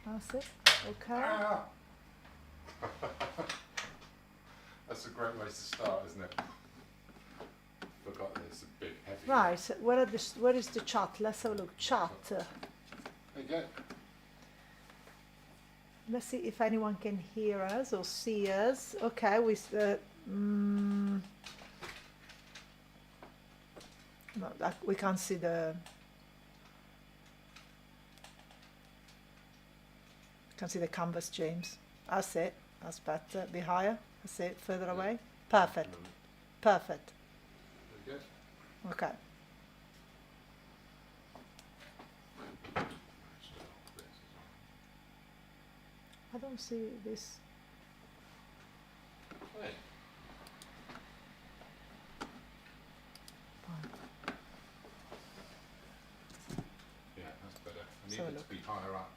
That's it. Okay. Ah. That's a great way to start, isn't it? Forgot there's a big heavy. Right. Where is the chat? Let's have a look. Chat. There you go. Let's see if anyone can hear us or see us. Okay. No, we can't see the. Can see the canvas, James. That's it. That's better. Be higher. That's it. Further away. Perfect. Perfect. There you go. Okay. I don't see this. Hey. Yeah, that's better. I need So it look. to be higher up.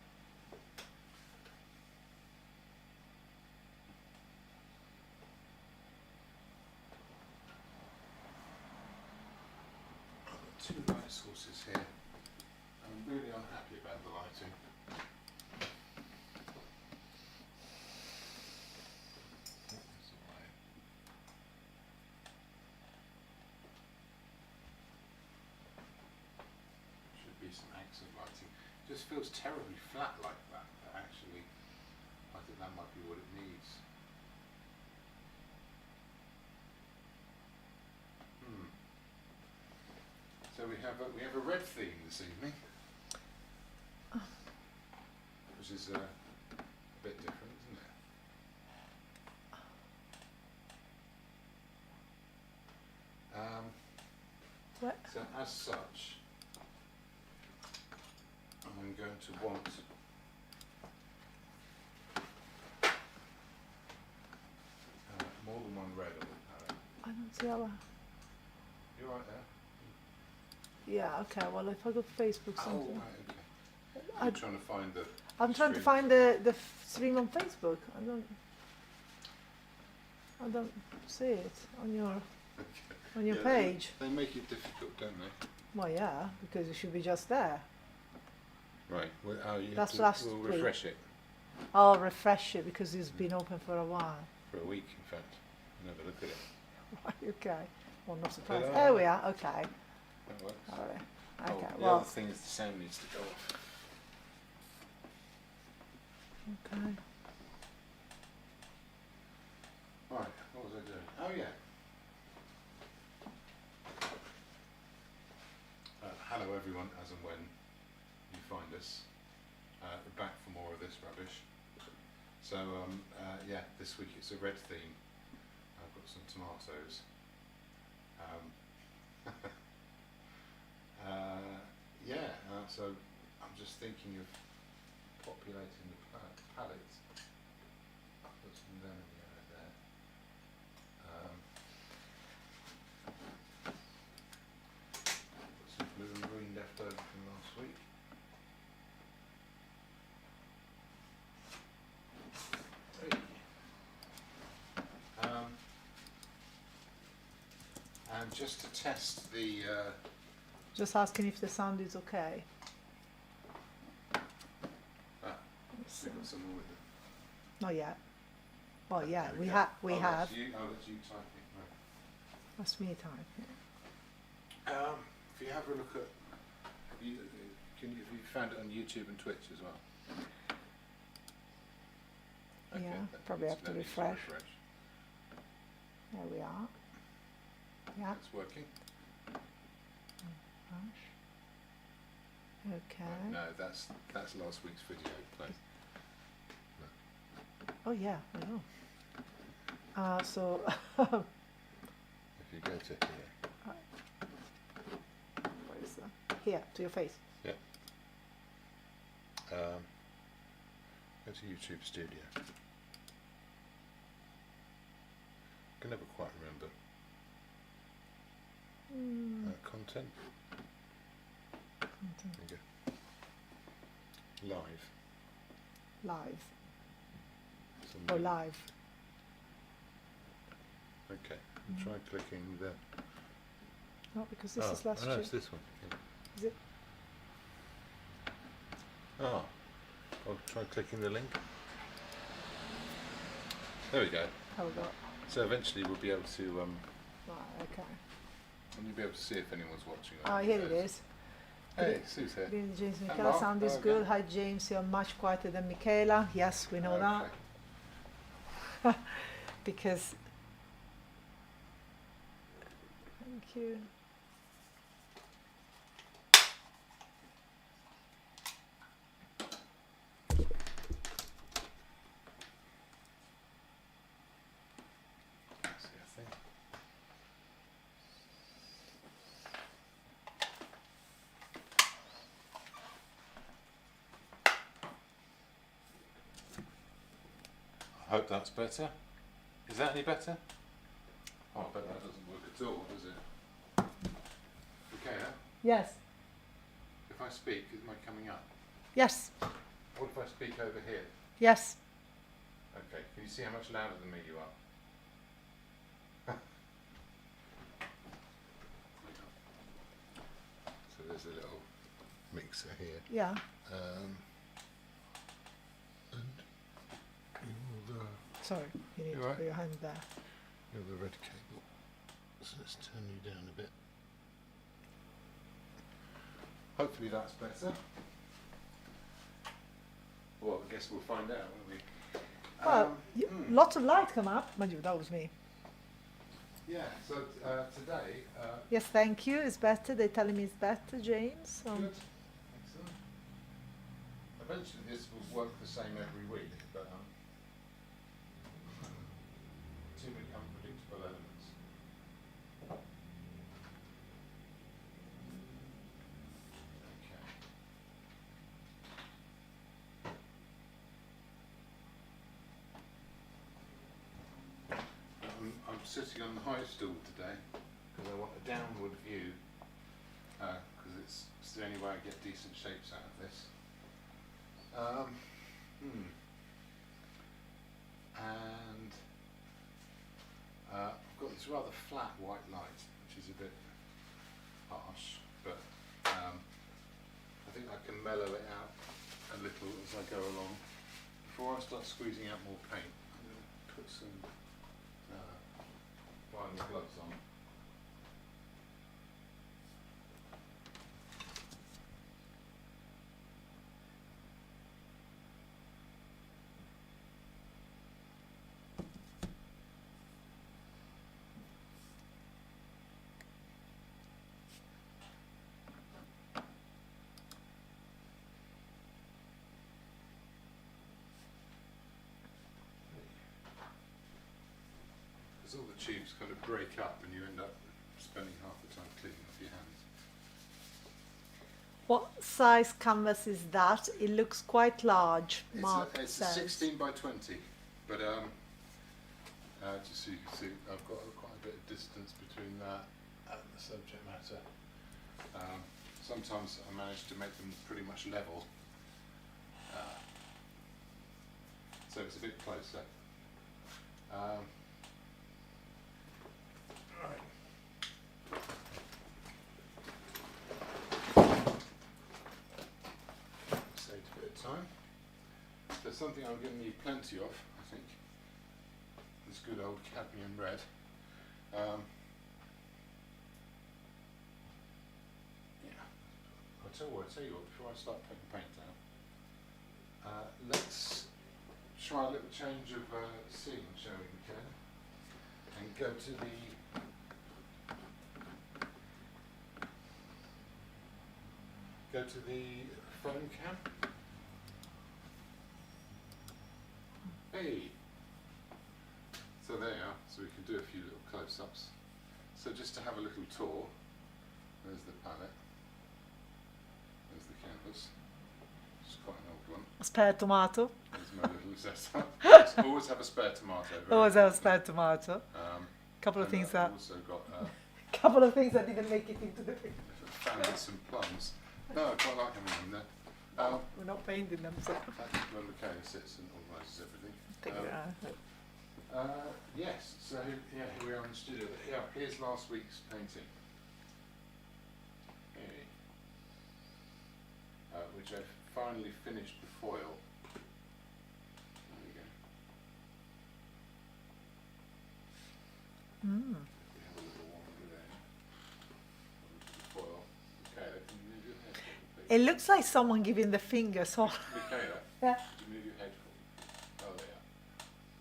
I've got two light sources here. I'm really unhappy about the lighting. That's the way. Should be some accent lighting. Just feels terribly flat like that, but actually I think that might be what it needs. So we have a red theme this evening, which is a bit different, isn't it? What? So as such, I'm going to want more than one red on the palette. I don't see our. You're right there. Yeah. Okay. Well, if I go to Facebook, Oh, something. right, okay. You're trying to find the. I'm trying to stream. find the stream on Facebook. I don't see it on your Yeah, page. They make it difficult, don't they? Well, yeah, because it should be just there. Right. Well, you That's have to, last we'll week. refresh it I'll refresh it because it's been open for a while. for a week, in fact. And have a look at it. Right, okay. Well, not surprised. Ta-da. There we are. Okay. That works. All right. Oh, Okay. the Well. other thing is the sound needs to go off. Okay. Right, what was I doing? Oh yeah. Hello everyone, as and when you find us. We're back for more of this rubbish. So yeah, this week it's a red theme. I've got some tomatoes. So I'm just thinking of populating the palette. I'll put some lemon yellow there. Got some blue and green left over from last week. And just to test the Just asking if the sound is okay. we've got some more with it. Not yet. Well, yeah, There we go. have. We Oh, have. That's you typing. Right. That's me time. If you have a look at, have you found it on YouTube and Twitch as well? Yeah, that probably needs- have to that needs refresh. There we are. Yeah. It's working. Okay. No, that's last week's video play. Oh yeah, I know. So If you go to here. where is that? Here, to your face. Yeah. Go to YouTube Studio. I can never quite remember. Content. Content. There you go. Live. Live. Some- Oh, live. Okay. Try clicking the. No, because this is last no, year. it's this one. Yeah. Is it? Oh, I'll try clicking the link. There we go. How we got? So eventually we'll be able to, Right, okay. and you'll be able to see if anyone's watching. Oh, here it is. Hey, Sue's here. James Hi, Michaela, Mark. sound is Hello good. again. Hi James, you're much quieter than Michaela. Yes, we know Okay. that. Because thank you. That's the thing. I hope that's better. Is that any better? Oh, I bet that doesn't work at all, does it? Okay, Yes. if I speak, is my coming up? Yes. What if I speak over here? Yes. Okay, can you see how much louder than me you are? So there's a little mixer here. Yeah. And you're Sorry, you need You to alright? put your hand there. the red cable. So let's turn you down a bit. Hopefully that's better. Well, I guess we'll find out, won't we? Well, lots of light come up. Mind you, that was me. Yeah, so today, Yes, thank you. It's better. They're telling me it's better, James. good. Excellent. Eventually this will work the same every week, but too many unpredictable elements. Okay. I'm sitting on the high stool today because I want a downward view because it's the only way I get decent shapes out of this. And I've got this rather flat white light, which is a bit harsh, but I think I can mellow it out a little as I go along. Before I start squeezing out more paint, I'm going to put some vinyl gloves on. Because all the tubes kind of break up and you end up spending half the time cleaning off your hands. What size canvas is that? It looks quite large. Mark It's says. a 16 by 20, but just so you can see, I've got quite a bit of distance between that and the subject matter. Sometimes I manage to make them pretty much level, so it's a bit closer. Right. Saved a bit of time. There's something I'm going to need plenty of, I think. This good old cadmium red. Yeah. I'll tell you what, before I start putting paint down, let's try a little change of scene, shall we, Ken? And go to the phone cam. Hey. So there you are. So we can do a few little close-ups. So just to have a little tour. There's the palette. There's the canvas. It's quite an old one. Spare tomato. There's my little zesta. Always have a spare tomato. very Always have a important. spare tomato. Couple of And things I've that. also got Couple of things that didn't make it into the picture. found some plums. No, I quite like having them there. We're not painting them, so. That's where Michaela sits and organises everything. Yes, so yeah, here we are in the studio. Yeah, here's last week's painting. Hey. Which I've finally finished the foil. It looks like someone giving the finger. So Michaela, yeah. did you move your head forward? Oh,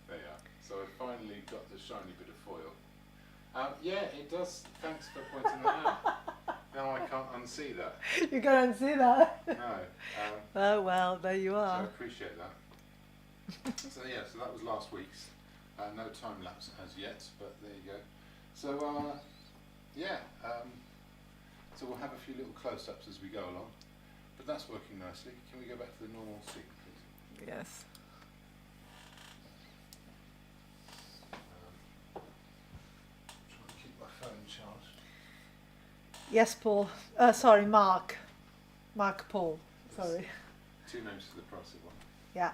there you are. So I finally got the shiny bit of foil. Yeah, it does. Thanks for pointing that out. Now I can't unsee that. You can't see that. No. Oh well, there you So I are. appreciate that. So yeah, so that was last week's. No time lapse as yet, but there you go. So yeah, so we'll have a few little close-ups as we go along, but that's working nicely. Can we go back to the normal scene, please? Yes. Trying to keep my phone charged. Yes, Paul. Sorry, Mark. Mark Paul. Sorry. Two names for the price of one. Yeah.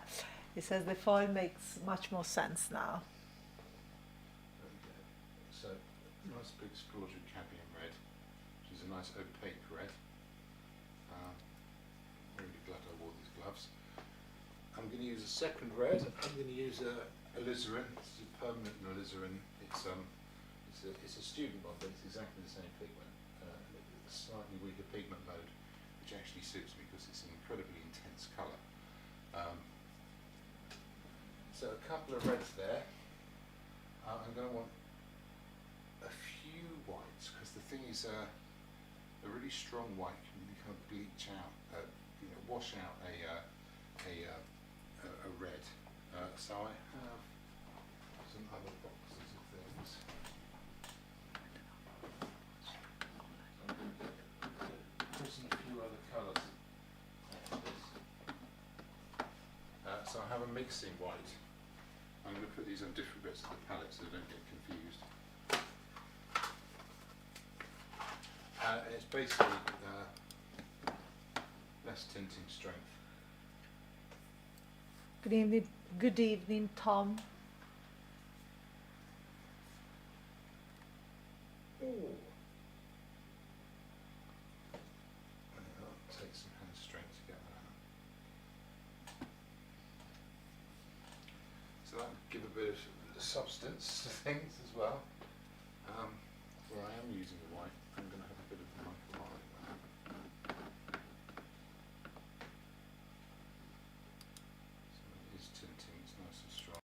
It says the foil makes much more sense now. Okay. So nice big explosion cadmium red, which is a nice opaque red. Really glad I wore these gloves. I'm going to use a second red. I'm going to use a alizarin. This is a permanent alizarin. It's a student one, but it's exactly the same pigment. A slightly weaker pigment load, which actually suits me because it's an incredibly intense colour. So a couple of reds there. I'm going to want a few whites because the thing is, a really strong white can really kind of bleach out, wash out a red. So I have some other boxes of things. So I'm going to put in a few other colours. So I have a mixing white. I'm going to put these on different bits of the palette so they don't get confused. It's basically less tinting strength. Good evening, Tom. Ooh. It'll take some hand strength to get that out. So that would give a bit of substance to things as well. Where I am using the white, I'm going to have a bit of micro-white. So it is tinting, it's nice and strong.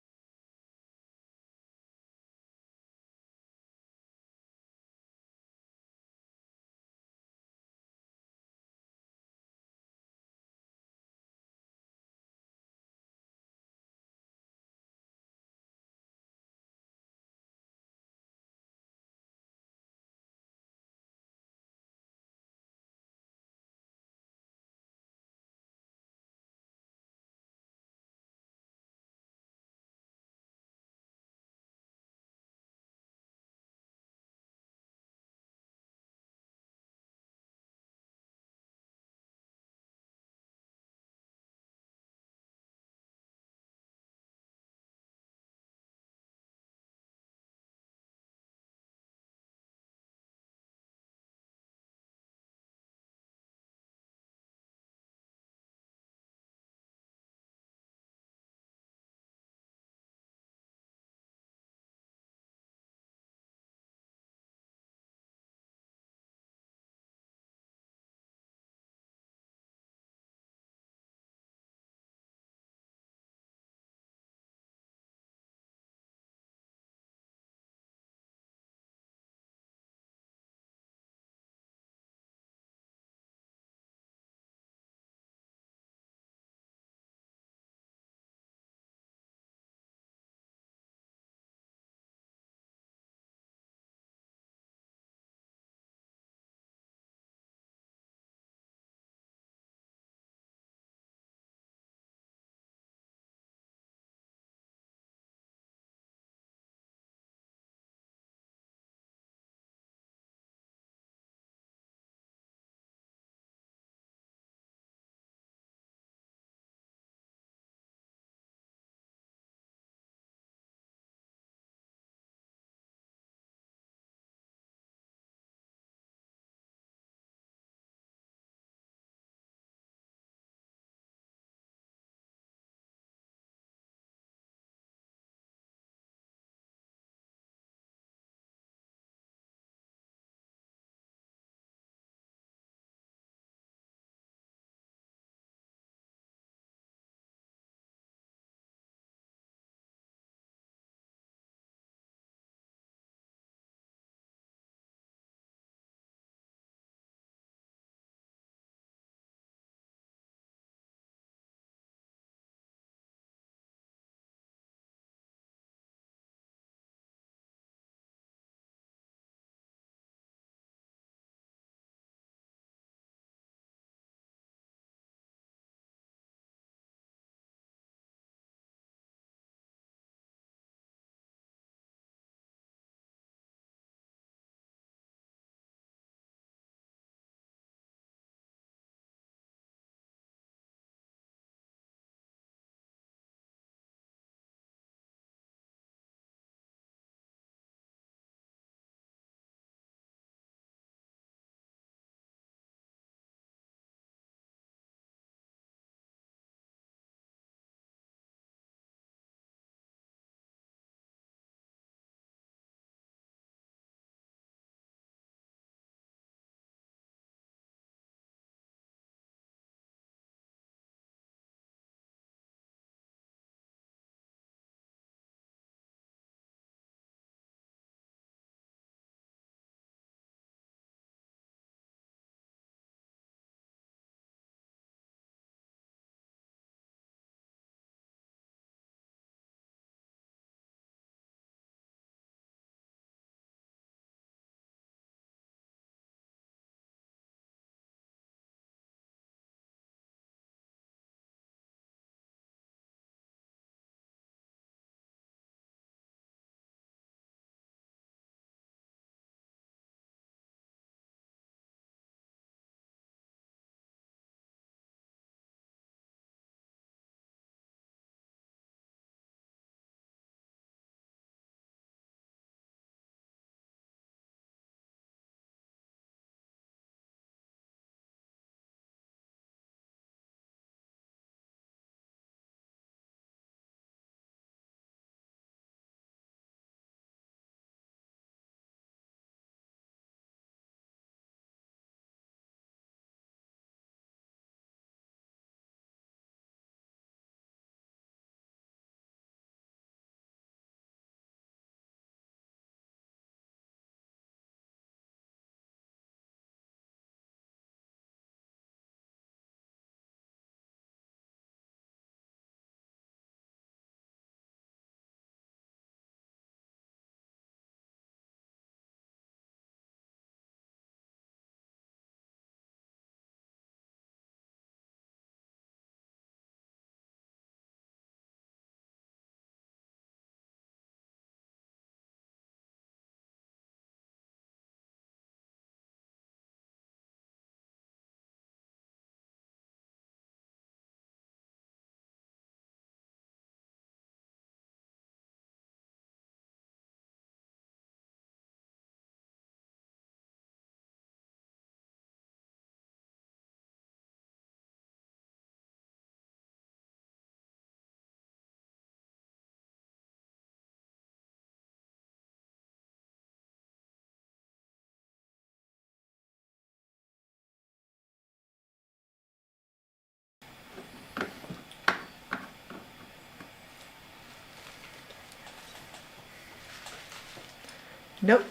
No.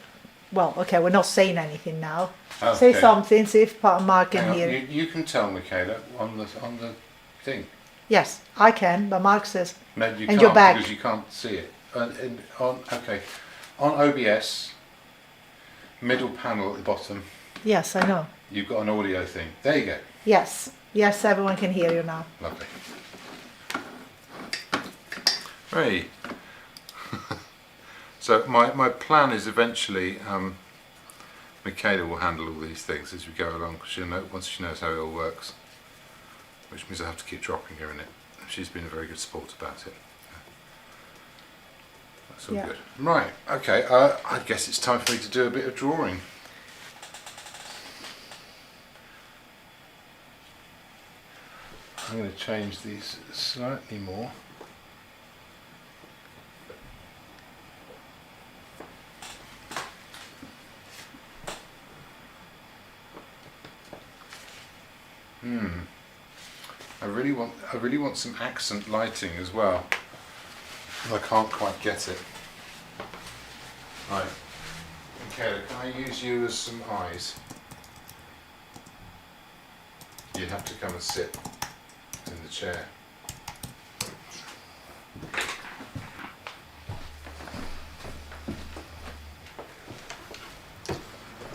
Well, okay, we're not saying anything now. Okay. Say something, see if Mark can Hang on, hear. you can tell Michaela on the thing. Yes, I can, but Mark says, No, you and can't your back. because you can't see it. Okay, on OBS, middle panel at the bottom, yes, I know. you've got an audio thing. There you go. Yes, yes, everyone can hear you now. Lovely. Hey. So my plan is eventually Michaela will handle all these things as we go along, because she'll know once she knows how it all works, which means I have to keep dropping her in it. She's been a very good sport about it. That's all Yeah. good. Right, okay, I guess it's time for me to do a bit of drawing. I'm going to change these slightly more. I really want some accent lighting as well. I can't quite get it. Right. Michaela, can I use you as some eyes? You have to come and sit in the chair.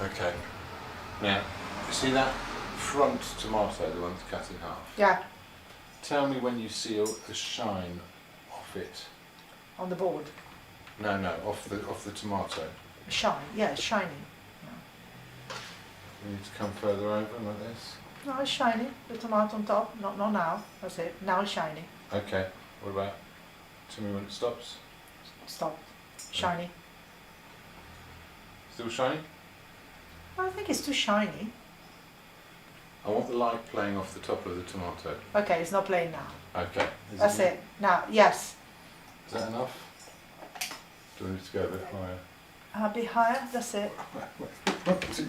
Okay. Now, you see that front tomato, the one that's cut in half? Yeah, Tell me when you see a shine off it. on the board. No, off the tomato. Shine, yeah, it's shiny. You need to come further over like this. No, it's shiny. The tomato on top. Not now. That's it. Now it's shiny. Okay. What about? Tell me when it stops. Stop. Shiny. Still shiny? I think it's too shiny. I want the light playing off the top of the tomato. Okay, it's not playing now. Okay. That's it. Now, yes. Is that enough? Do I need to go a bit higher? A bit higher. That's it. Okay.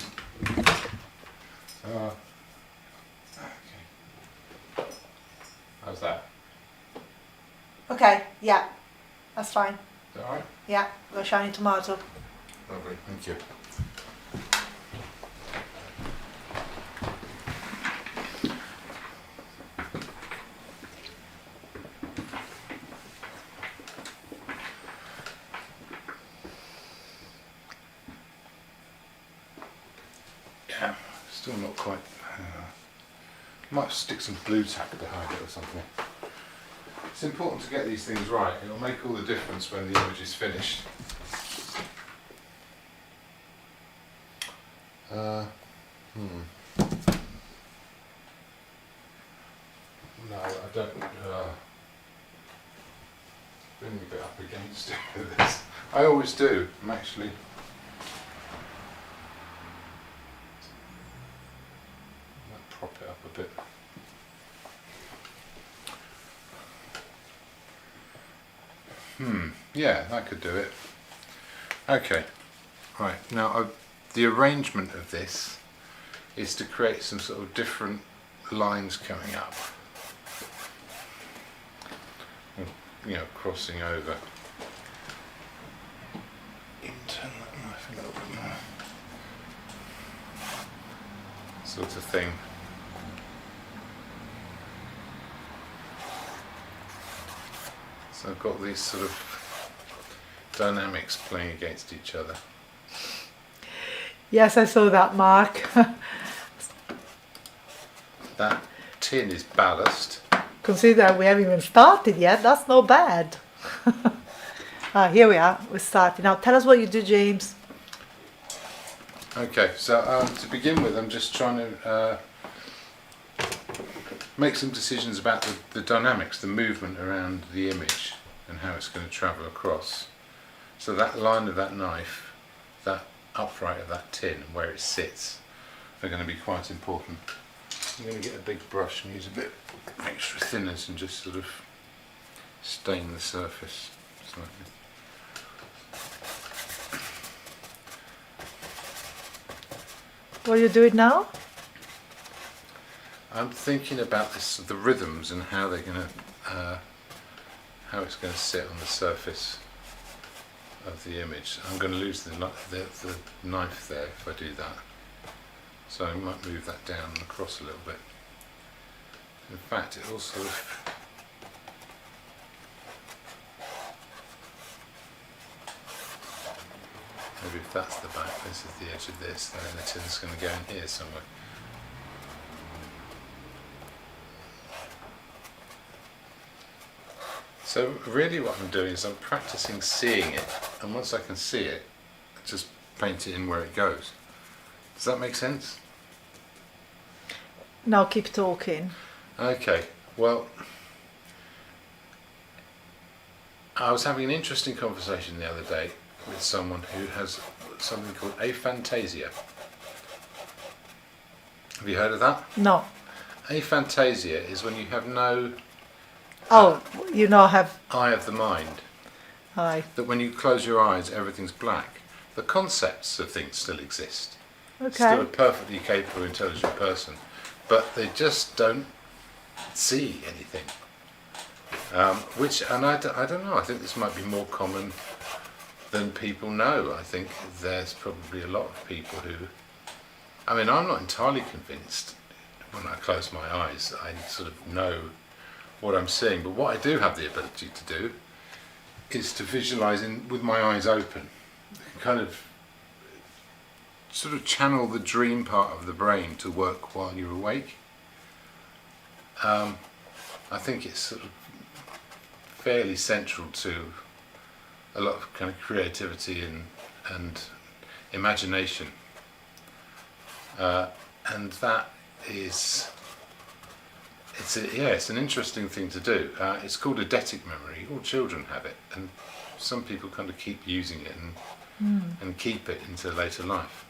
How's that? Okay. Yeah. That's fine. Is that alright? Yeah. Got shiny tomato. Lovely. Thank you. Yeah, still not quite. Might stick some blue tack behind it or something. It's important to get these things right. It'll make all the difference when the image is finished. No, I don't. Bring a bit up against it with this. I always do. I'm actually. I'll prop it up a bit. Yeah, that could do it. Okay. Right, now the arrangement of this is to create some sort of different lines coming up. You know, crossing over. Even turn that knife a little bit more. Sort of thing. So I've got these sort of dynamics playing against each other. Yes, I saw that, Mark. That tin is ballast. Consider we haven't even started yet. That's not bad. Here we are. We're starting. Now tell us what you do, James. Okay, so to begin with, I'm just trying to make some decisions about the dynamics, the movement around the image and how it's going to travel across. So that line of that knife, that upright of that tin, and where it sits, are going to be quite important. I'm going to get a big brush and use a bit extra thinners and just sort of stain the surface slightly. What you do it now? I'm thinking about this, the rhythms and how they're going to, how it's going to sit on the surface. of the image. I'm going to lose the knife there if I do that. So I might move that down and across a little bit. In fact, it also... Maybe if that's the back, this is the edge of this, then the tin's going to go in here somewhere. So really what I'm doing is I'm practicing seeing it, and once I can see it, I just paint it in where it goes. Does that make sense? Now keep talking. Okay, well, I was having an interesting conversation the other day with someone who has something called aphantasia. Have you heard of that? No. Aphantasia is when you have no Oh, you now have... eye of the mind. Aye. That when you close your eyes, everything's black. The concepts of things still exist. Okay. Still a perfectly capable, intelligent person, but they just don't see anything. I don't know, I think this might be more common than people know. I think there's probably a lot of people who, I mean, I'm not entirely convinced when I close my eyes. I sort of know what I'm seeing, but what I do have the ability to do is to visualize with my eyes open, kind of sort of channel the dream part of the brain to work while you're awake. I think it's sort of fairly central to a lot of kind of creativity and imagination, and that is it's an interesting thing to do. It's called eidetic memory. All children have it, and some people kind of keep using it and keep it into later life.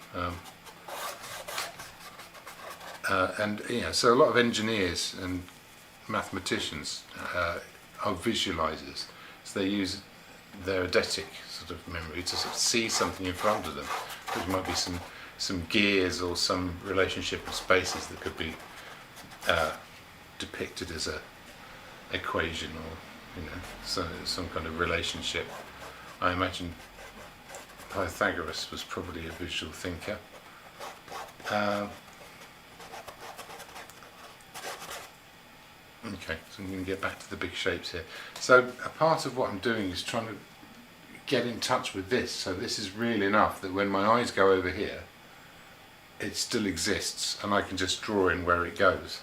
And so a lot of engineers and mathematicians are visualizers. So they use their eidetic sort of memory to sort of see something in front of them, which might be some gears or some relationship of spaces that could be depicted as a equation, or some kind of relationship. I imagine Pythagoras was probably a visual thinker. Okay, so I'm going to get back to the big shapes here. So a part of what I'm doing is trying to get in touch with this. So this is real enough that when my eyes go over here, it still exists, and I can just draw in where it goes.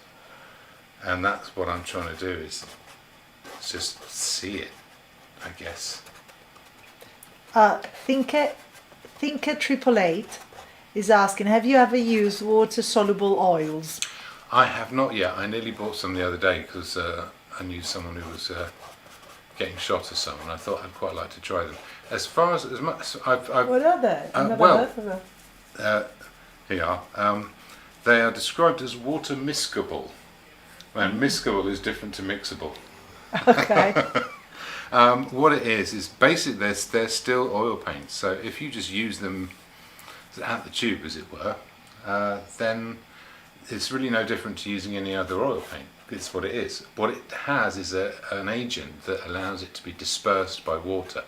And that's what I'm trying to do, is just see it, I guess. Thinker 888 is asking, have you ever used water-soluble oils? I have not yet. I nearly bought some the other day because I knew someone who was getting shot or something. I thought I'd quite like to try them. As much I've What are they? I've never heard of them. here you are. They are described as water miscible. And miscible is different to mixable. Okay. What it is basically they're still oil paints. So if you just use them out the tube, as it were, then it's really no different to using any other oil paint. It's what it is. What it has is an agent that allows it to be dispersed by water,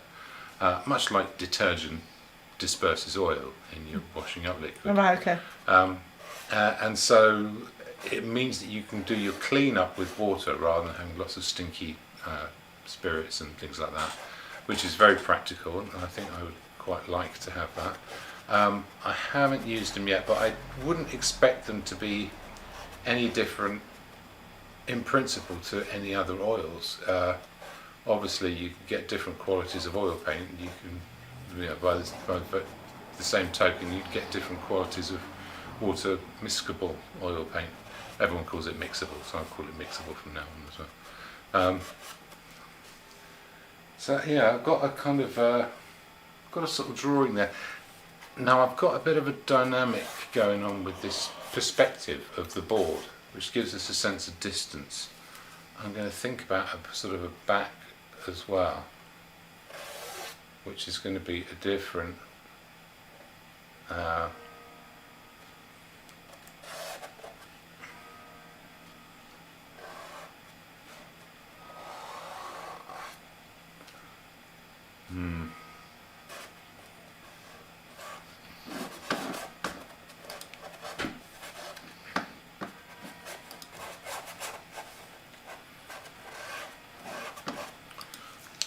much like detergent disperses oil in your washing up liquid. Right, okay. And so it means that you can do your clean up with water rather than having lots of stinky spirits and things like that, which is very practical, and I think I would quite like to have that. I haven't used them yet, but I wouldn't expect them to be any different in principle to any other oils. Obviously you can get different qualities of oil paint. You can, by the same token, you get different qualities of water miscible oil paint. Everyone calls it mixable, so I'll call it mixable from now on as well. So yeah, I've got a kind of got a sort of drawing there. Now I've got a bit of a dynamic going on with this perspective of the board, which gives us a sense of distance. I'm going to think about a sort of a back as well, which is going to be a different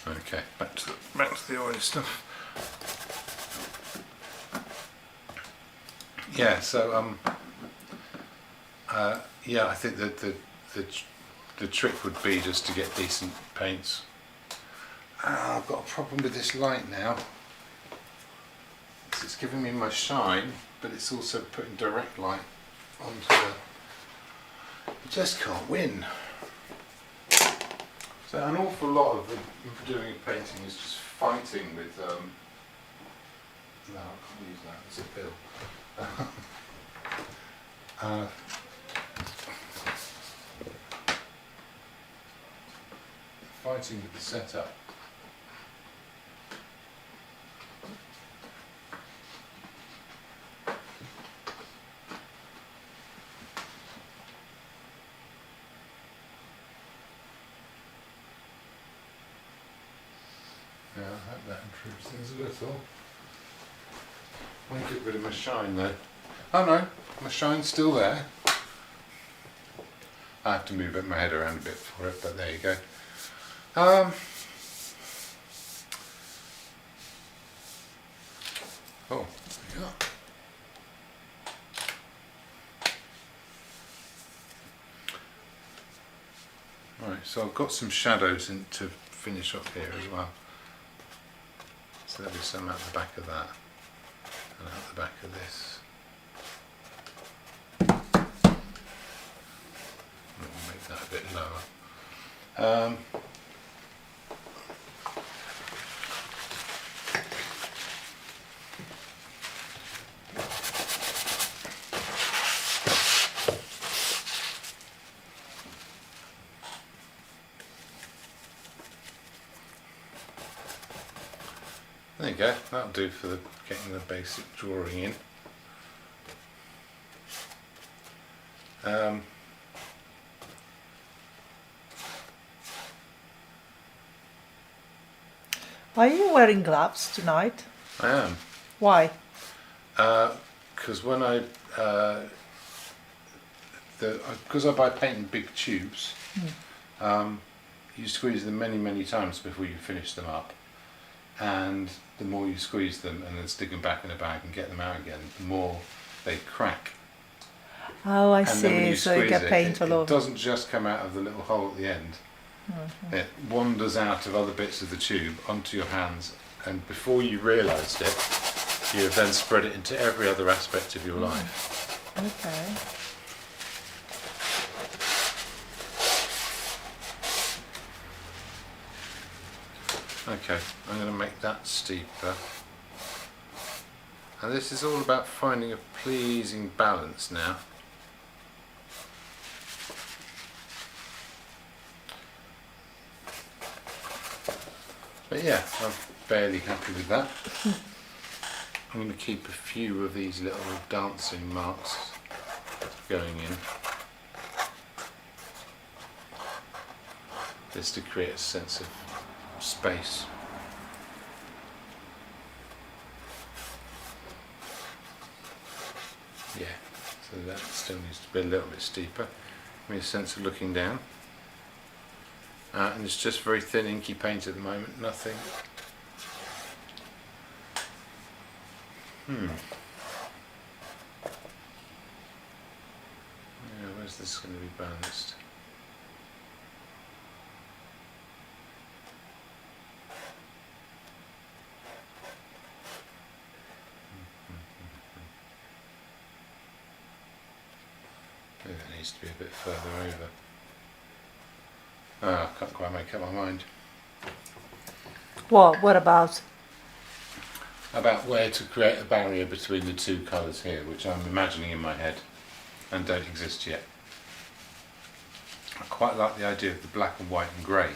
Okay, back to the oily stuff. Yeah, so yeah, I think that the trick would be just to get decent paints. I've got a problem with this light now. It's giving me my shine, but it's also putting direct light onto the. You just can't win. So an awful lot of doing painting is just fighting with. No, I can't use that. It's a bill. Fighting with the setup. Yeah, I hope that improves things a little. I won't get rid of my shine though. Oh no, my shine's still there. I have to move my head around a bit for it, but there you go. Oh, there you go. Right, so I've got some shadows in to finish up here as well. So there'll be some out the back of that and out the back of this. I'll make that a bit lower. There you go, that'll do for getting the basic drawing in. Are you wearing gloves tonight? I am. Why? Because when because I buy paint in big tubes, you squeeze them many times before you finish them up, and the more you squeeze them and then stick them back in a bag and get them out again, the more they crack. Oh, I And then when see. you So you squeeze get it, paint all it over. doesn't just come out of the little hole at the end. It wanders out of other bits of the tube onto your hands, and before you realised it, you have then spread it into every other aspect of your life. Okay. Okay, I'm going to make that steeper. And this is all about finding a pleasing balance now. But yeah, I'm fairly happy with that. I'm going to keep a few of these little dancing marks going in, just to create a sense of space. Yeah, so that still needs to be a little bit steeper. Give me a sense of looking down. And it's just very thin inky paint at the moment, nothing. Yeah, where's this going to be balanced? Maybe that needs to be a bit further over. I can't quite make up my mind. What about? About where to create a barrier between the two colours here, which I'm imagining in my head and don't exist yet. I quite like the idea of the black and white and grey,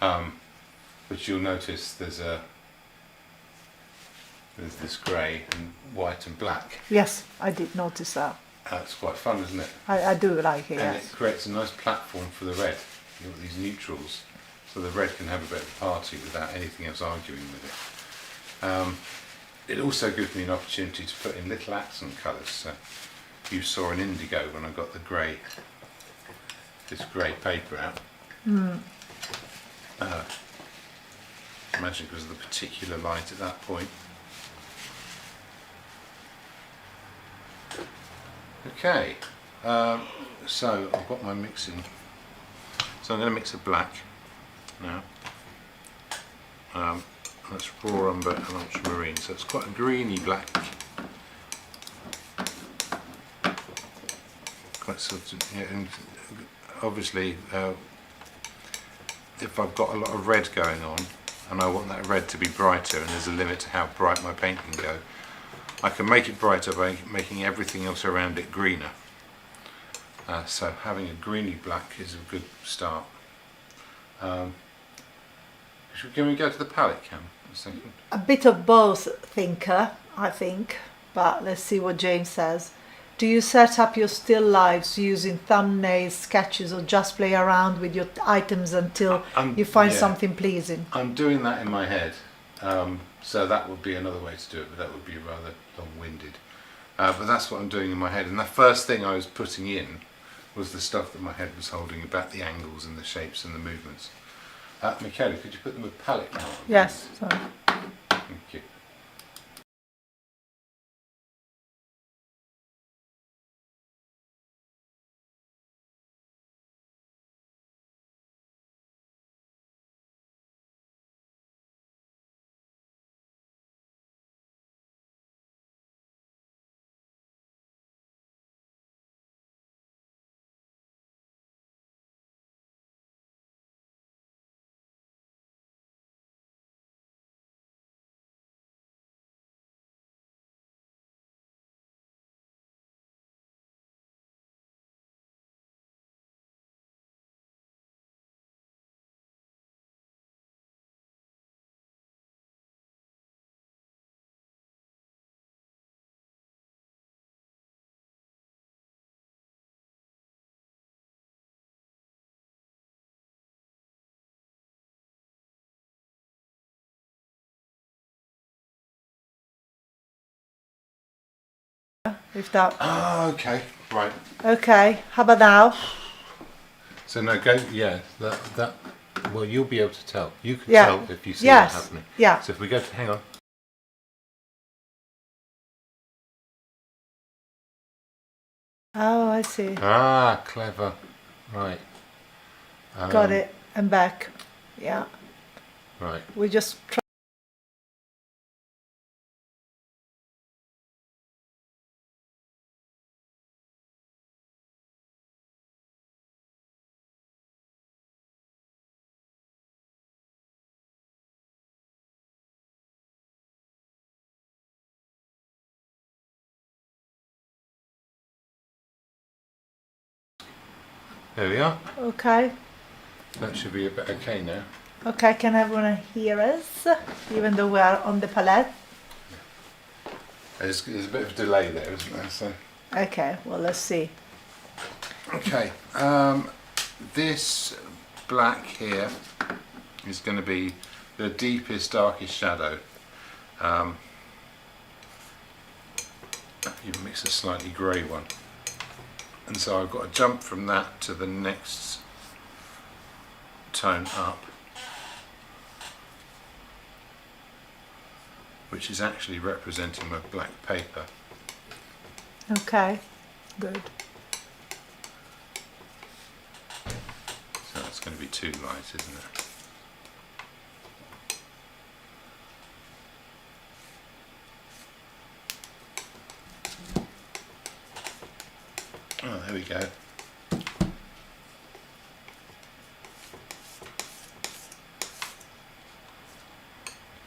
but you'll notice there's this grey and white and black. Yes, I did notice that. That's quite fun, isn't it? I do like it, And yes. it creates a nice platform for the red. You've got these neutrals, so the red can have a bit of a party without anything else arguing with it. It also gives me an opportunity to put in little accent colours. So you saw an indigo when I got the grey, this grey paper out. imagine because of the particular light at that point. Okay, so I've got my mixing. So I'm going to mix a black now. That's raw umber and ultramarine, so it's quite a greeny black. Quite sort of, yeah, and obviously if I've got a lot of red going on and I want that red to be brighter, and there's a limit to how bright my paint can go, I can make it brighter by making everything else around it greener. So having a greeny black is a good start. Can we go to the palette cam? I was thinking. A bit of both, thinker, I think, but let's see what James says. Do you set up your still lives using thumbnails, sketches, or just play around with your items until you find something pleasing? I'm doing that in my head, so that would be another way to do it, but that would be rather long-winded. But that's what I'm doing in my head, and the first thing I was putting in was the stuff that my head was holding about the angles and the shapes and the movements. Michaela, could you put them with palette now? Yes, sorry. Thank you. If that. Okay, right. Okay, how about now? So no, go. Yeah, that. Well, you'll be able to tell. You can Yeah. tell if you see Yes. that happening. Yeah. So if we go to, hang on. Oh, I see. Ah, clever. Right. Got it. And back. Yeah. Right. We just try. There we are. Okay. That should be a bit okay now. Okay, can everyone hear us? Even though we are on the palette? There's a bit of a delay there, isn't there? So. Okay, well, let's see. Okay. This black here is going to be the deepest, darkest shadow. You mix a slightly grey one. And so I've got to jump from that to the next tone up, which is actually representing my black paper. Okay, good. So that's going to be too light, isn't it? Oh, there we go.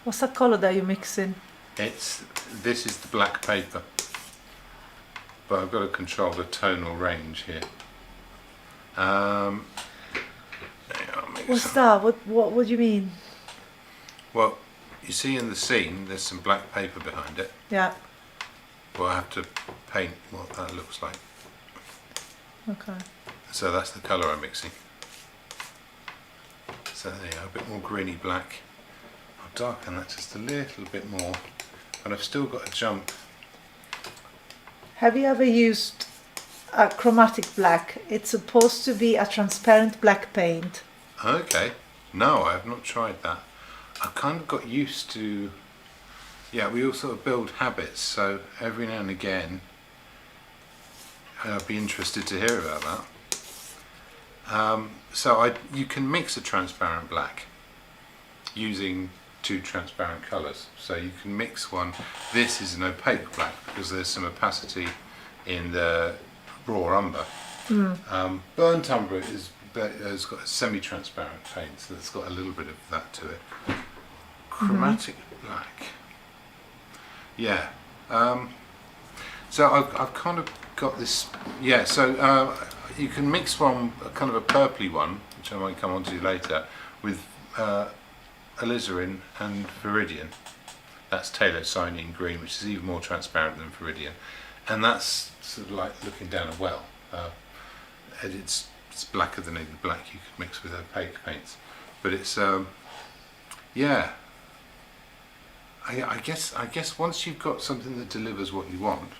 What's the colour that you're mixing? This is the black paper, but I've got to control the tonal range here. What's that? What do you mean? Well, you see in the scene there's some black paper behind it. Yeah. Well, I have to paint what that looks like. Okay. So that's the colour I'm mixing. So there you go, a bit more greeny black. I'll darken that just a little bit more, but I've still got to jump. Have you ever used a chromatic black? It's supposed to be a transparent black paint. Okay, no, I have not tried that. I kind of got used to, yeah, we all sort of build habits, so every now and again I'd be interested to hear about that. So you can mix a transparent black using two transparent colours. So you can mix one. This is an opaque black because there's some opacity in the raw umber. Burnt umber has got a semi-transparent paint, so it's got a little bit of that to it. Chromatic black. Yeah. So I've kind of got this. Yeah. So you can mix one, kind of a purpley one, which I might come on to later, with alizarin and viridian. That's talocyanine green, which is even more transparent than viridian, and that's sort of like looking down a well. It's blacker than any black you could mix with opaque paints, but it's yeah. I guess once you've got something that delivers what you want,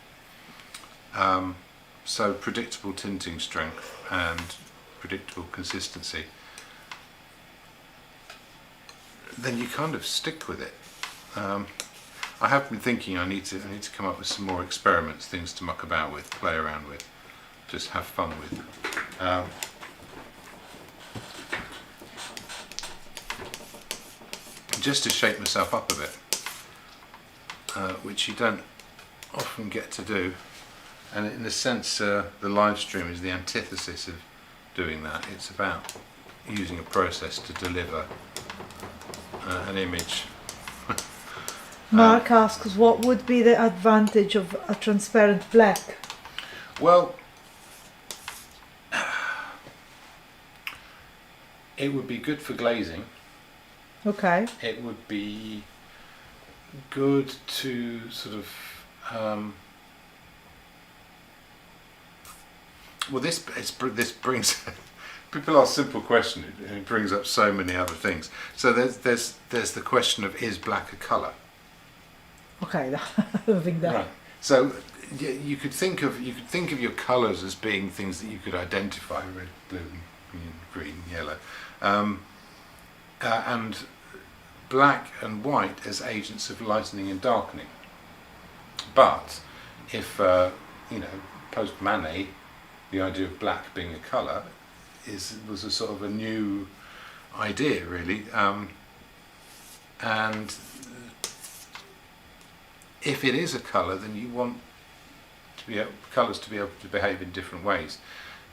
so predictable tinting strength and predictable consistency, then you kind of stick with it. I have been thinking I need to come up with some more experiments, things to muck about with, play around with, just have fun with. Just to shake myself up a bit, which you don't often get to do, and in a sense the live stream is the antithesis of doing that. It's about using a process to deliver an image. Mark asks, what would be the advantage of a transparent black? Well, it would be good for glazing. Okay. It would be good to sort of well, this brings people ask simple question, and it brings up so many other things. So there's the question of, is black a colour? Okay, I don't think that. Right. So you could think of your colours as being things that you could identify: red, blue, green, yellow, and black and white as agents of lightening and darkening. But if post Manet, the idea of black being a colour was a sort of a new idea, really, and if it is a colour, then you want colours to be able to behave in different ways,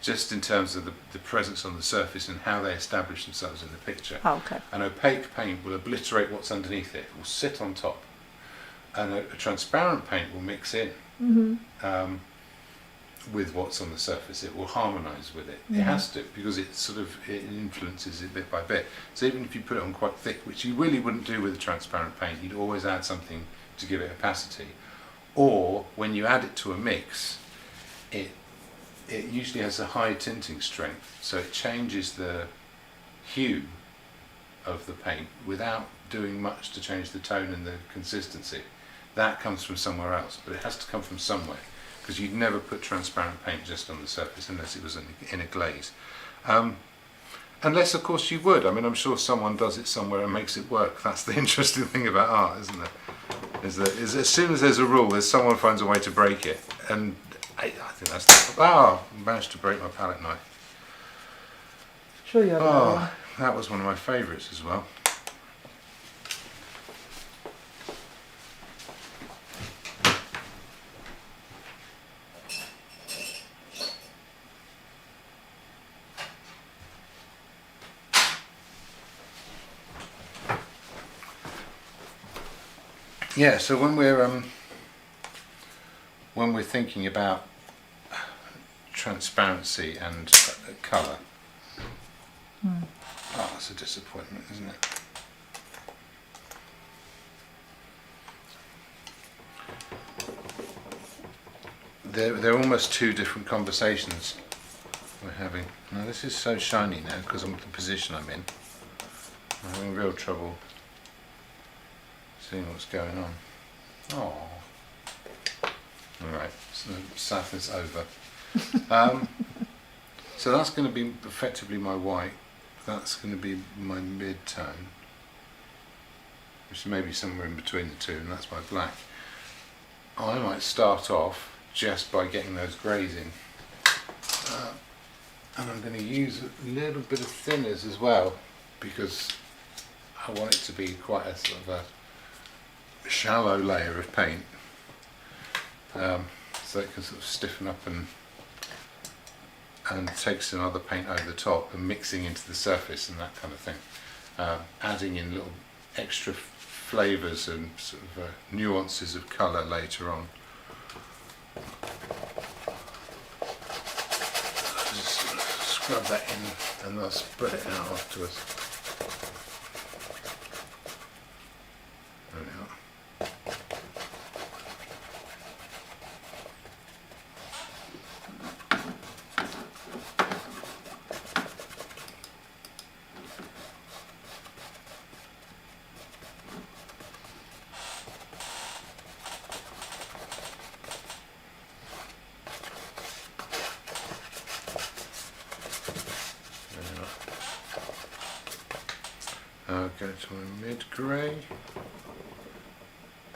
just in terms of the presence on the surface and how they establish themselves in the picture. Oh, okay. An opaque paint will obliterate what's underneath it, will sit on top, and a transparent paint will mix in with what's on the surface. It will harmonise with it. It has to, because it influences it bit by bit. So even if you put it on quite thick, which you really wouldn't do with a transparent paint, you'd always add something to give it opacity. Or when you add it to a mix, it usually has a high tinting strength, so it changes the hue of the paint without doing much to change the tone and the consistency. That comes from somewhere else, but it has to come from somewhere, because you'd never put transparent paint just on the surface unless it was in a glaze. Unless, of course, you would. I mean, I'm sure someone does it somewhere and makes it work. That's the interesting thing about art, isn't it? Is as soon as there's a rule, there's someone finds a way to break it. And I think that's I managed to break my palette knife. Sure you have another one. That was one of my favourites as well. Yeah, so when we're thinking about transparency and colour, it's a disappointment, isn't it? They're almost two different conversations we're having. Now this is so shiny now because of the position I'm in. I'm having real trouble seeing what's going on. Oh, all right. So sadness over. So that's going to be effectively my white. That's going to be my mid-tone. which is maybe somewhere in between the two, and that's my black. I might start off just by getting those greys in. And I'm going to use a little bit of thinners as well, because I want it to be quite a sort of a shallow layer of paint, so it can sort of stiffen up and take some other paint over the top and mixing into the surface and that kind of thing, adding in little extra flavours and sort of nuances of colour later on. Just scrub that in and I'll spread it out afterwards. There we are. I'll go to my mid-grey.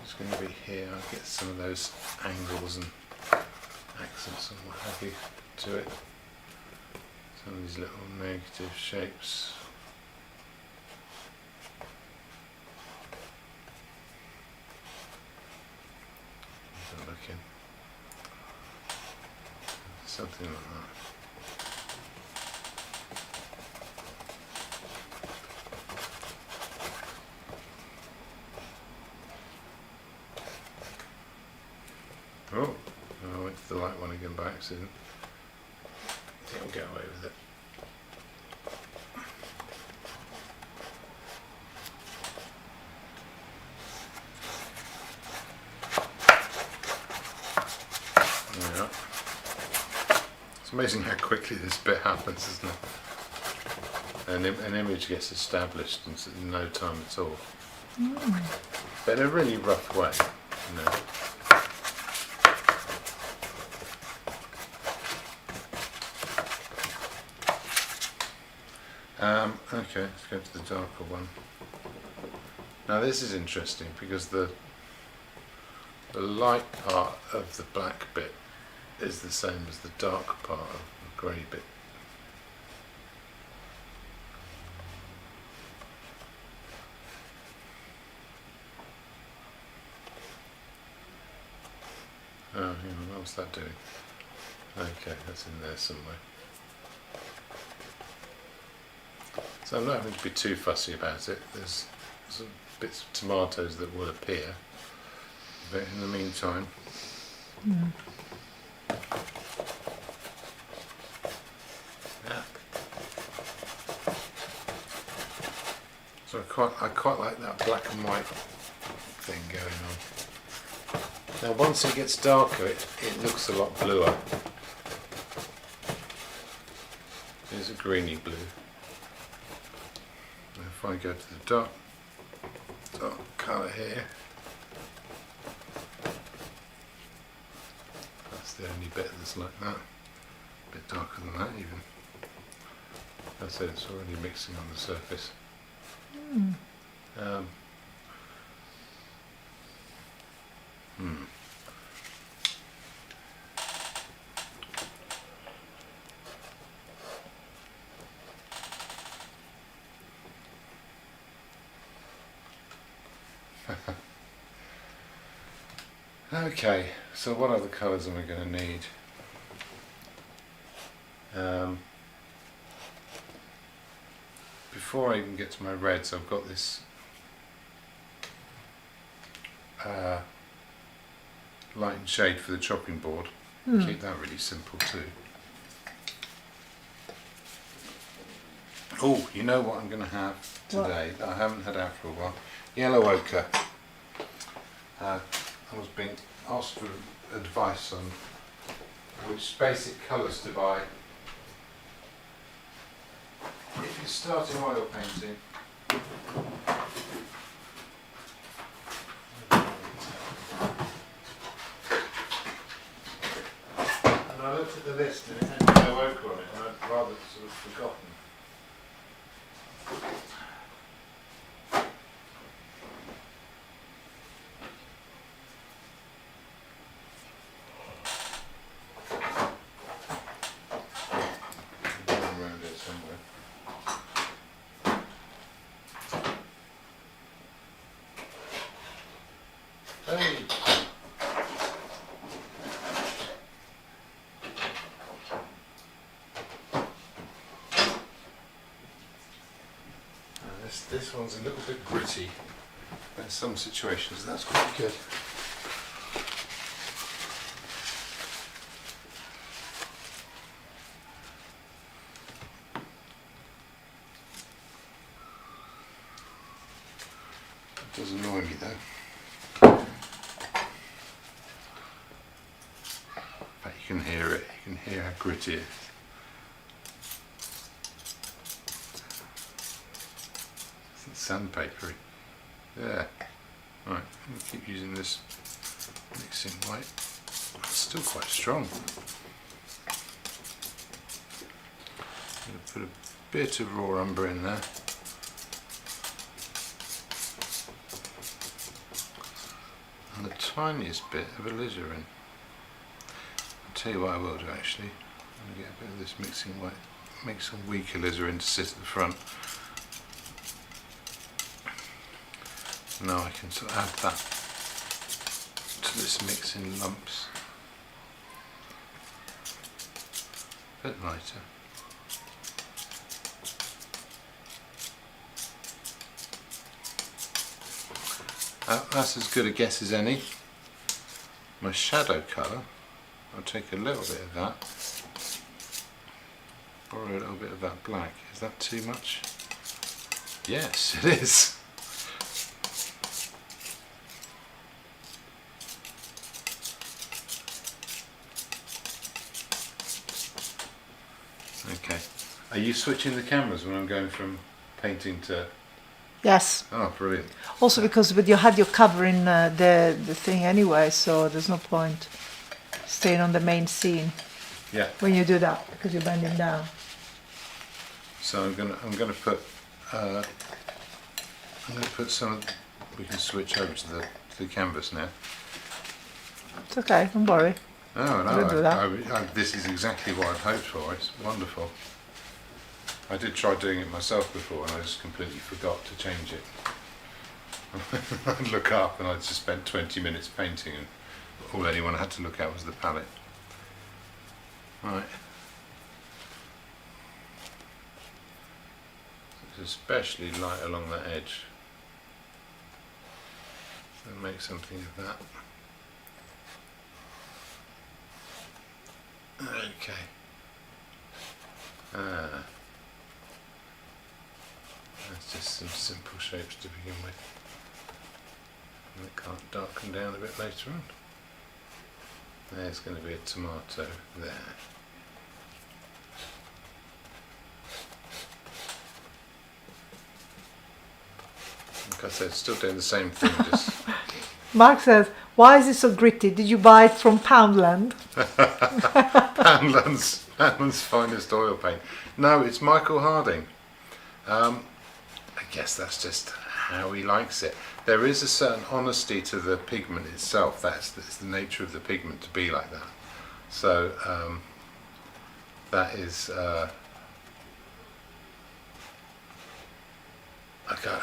It's going to be here. I'll get some of those angles and accents and what have you to it. Some of these little negative shapes. Have a look in. Something like that. Oh, I went to the light one again by accident. I think I'll get away with it. There we are. It's amazing how quickly this bit happens, isn't it? An image gets established in no time at all. But in a really rough way, you know. Okay, let's go to the darker one. Now this is interesting because the light part of the black bit is the same as the dark part of the grey bit. Oh, hang on, what's that doing? Okay, that's in there somewhere. So I'm not having to be too fussy about it. There's some bits of tomatoes that will appear, but in the meantime, yeah. So I quite like that black and white thing going on. Now once it gets darker, it looks a lot bluer. There's a greeny blue. If I go to the dark colour here, that's the only bit that's like that, a bit darker than that even. That's it, it's already mixing on the surface. Okay, so what other colours am I going to need? Before I even get to my reds, I've got this light and shade for the chopping board. Keep that really simple too. Oh, you know what I'm going to have today that I haven't had out for a while? Yellow ochre. I was being asked for advice on which basic colours to buy if you're starting oil painting. And I looked at the list and it had yellow ochre on it, and I'd rather sort of forgotten. one's a little bit gritty. In some situations, that's quite good. It does annoy me though. In fact, you can hear it. You can hear how gritty it is. It's sandpapery. Yeah. Right, I'm going to keep using this mixing white. It's still quite strong. I'm going to put a bit of raw umber in there. And the tiniest bit of alizarin. I'll tell you what I will do actually. I'm going to get a bit of this mixing white, make some weak alizarin to sit at the front. Now I can sort of add that to this mix in lumps. A bit lighter. That's as good a guess as any. My shadow colour, I'll take a little bit of that. Borrow a little bit of that black. Is that too much? Yes, it is. Okay. Are you switching the cameras when I'm going from painting to... Yes. Oh, brilliant. Also because you had your cover in the thing anyway, so there's no point staying on the main scene. Yeah. When you do that, because you're bending down. So I'm gonna put some. We can switch over to the canvas now. It's okay, don't worry. Oh no! We'll do that. This is exactly what I've hoped for. It's wonderful. I did try doing it myself before, and I just completely forgot to change it. I'd look up, and I'd just spent 20 minutes painting, and all anyone had to look at was the palette. Right. It's especially light along that edge. So make something of that. Okay. That's just some simple shapes to begin with. And it can't darken down a bit later on. There's going to be a tomato there. Like I said, still doing the same thing, just... Mark says, why is it so gritty? Did you buy it from Poundland? Poundland's finest oil paint. No, it's Michael Harding. I guess that's just how he likes it. There is a certain honesty to the pigment itself. That's the nature of the pigment to be like that. So that is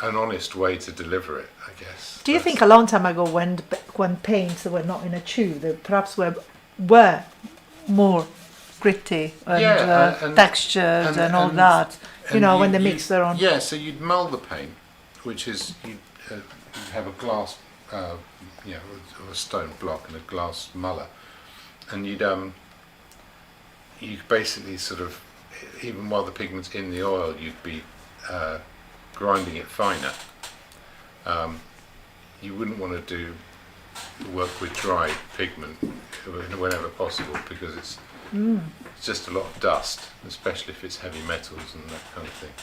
an honest way to deliver it, I guess. Do you think a long time ago, when paints were not in a tube, they perhaps were more gritty and textured and all that? You know, when they mix their own. Yeah, so you'd mull the paint, which is you'd have a glass, or a stone block and a glass muller, and you'd basically sort of, even while the pigment's in the oil, you'd be grinding it finer. You wouldn't want to do work with dry pigment whenever possible, because it's just a lot of dust, especially if it's heavy metals and that kind of thing.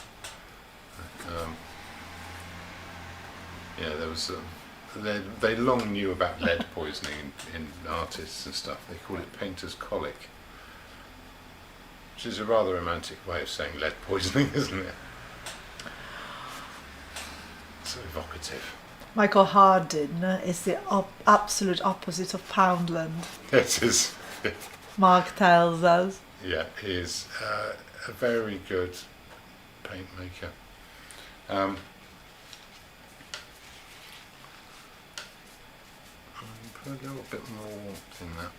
Yeah, there was they long knew about lead poisoning in artists and stuff. They call it painter's colic, which is a rather romantic way of saying lead poisoning, isn't it? So evocative. Michael Harding is the absolute opposite of Poundland. It is. Mark tells us. Yeah, he is a very good paint maker. Put a little bit more warmth in that.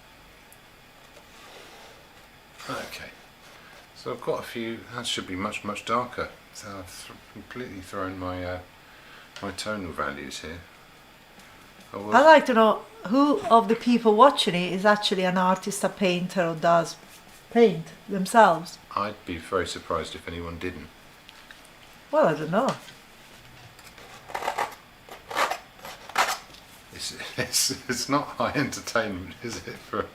Okay, so I've got a few. That should be much darker. So I've completely thrown my my tonal values here. I'd like to know who of the people watching it is actually an artist, a painter, or does paint themselves. I'd be very surprised if anyone didn't. Well, I don't know. It's not high entertainment, is it, for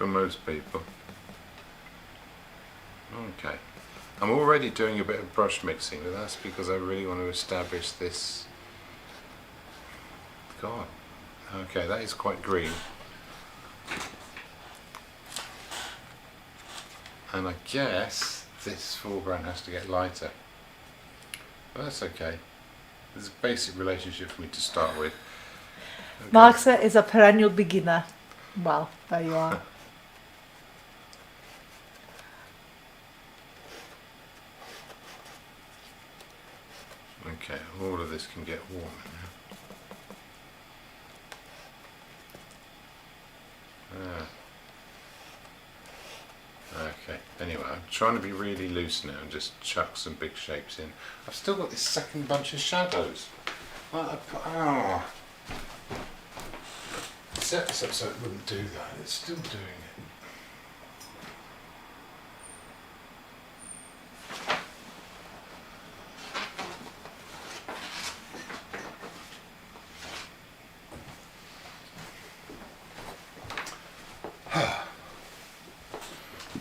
most people? Okay. I'm already doing a bit of brush mixing, but that's because I really want to establish this. God. Okay, that is quite green. And I guess this foreground has to get lighter. But that's okay. There's a basic relationship for me to start with. Okay. Max is a perennial beginner. Well, there you are. Okay, all of this can get warm now. Okay, anyway, I'm trying to be really loose now and just chuck some big shapes in. I've still got this second bunch of shadows. Set this up so it wouldn't do that. It's still doing it.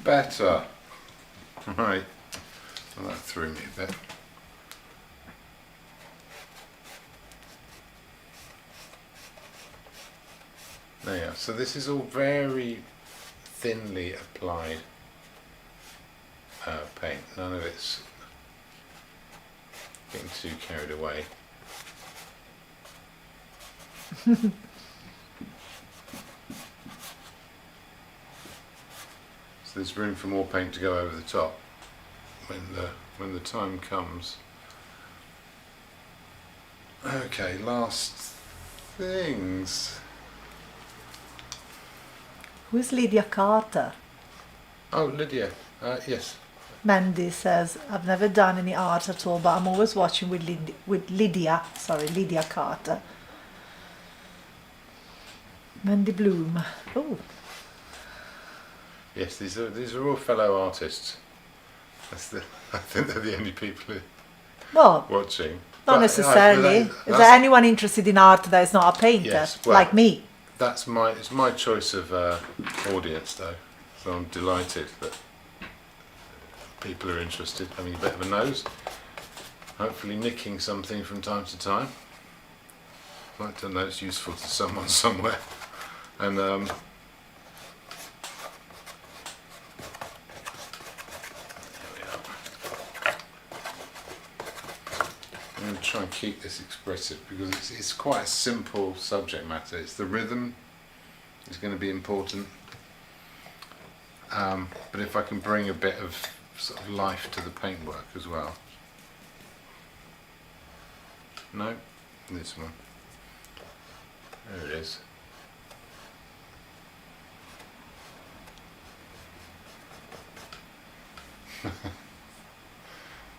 Better. Right. Well, that threw me a bit. There you are. So this is all very thinly applied paint. None of it's getting too carried away. So there's room for more paint to go over the top when the time comes. Okay, last things. Who's Lydia Carter? Oh, Lydia. Yes. Mandy says, I've never done any art at all, but I'm always watching with Lydia Carter. Mandy Bloom. Oh. Yes, these are all fellow artists. I think they're the only people watching. Not necessarily. Is there anyone interested in art that is not a painter, yes, well, like me? It's my choice of audience, though. So I'm delighted that people are interested, having a bit of a nose, hopefully nicking something from time to time. I'd like to know it's useful to someone somewhere. And I'm going to try and keep this expressive because it's quite a simple subject matter. It's the rhythm is going to be important, but if I can bring a bit of sort of life to the paintwork as well. No, this one. There it is.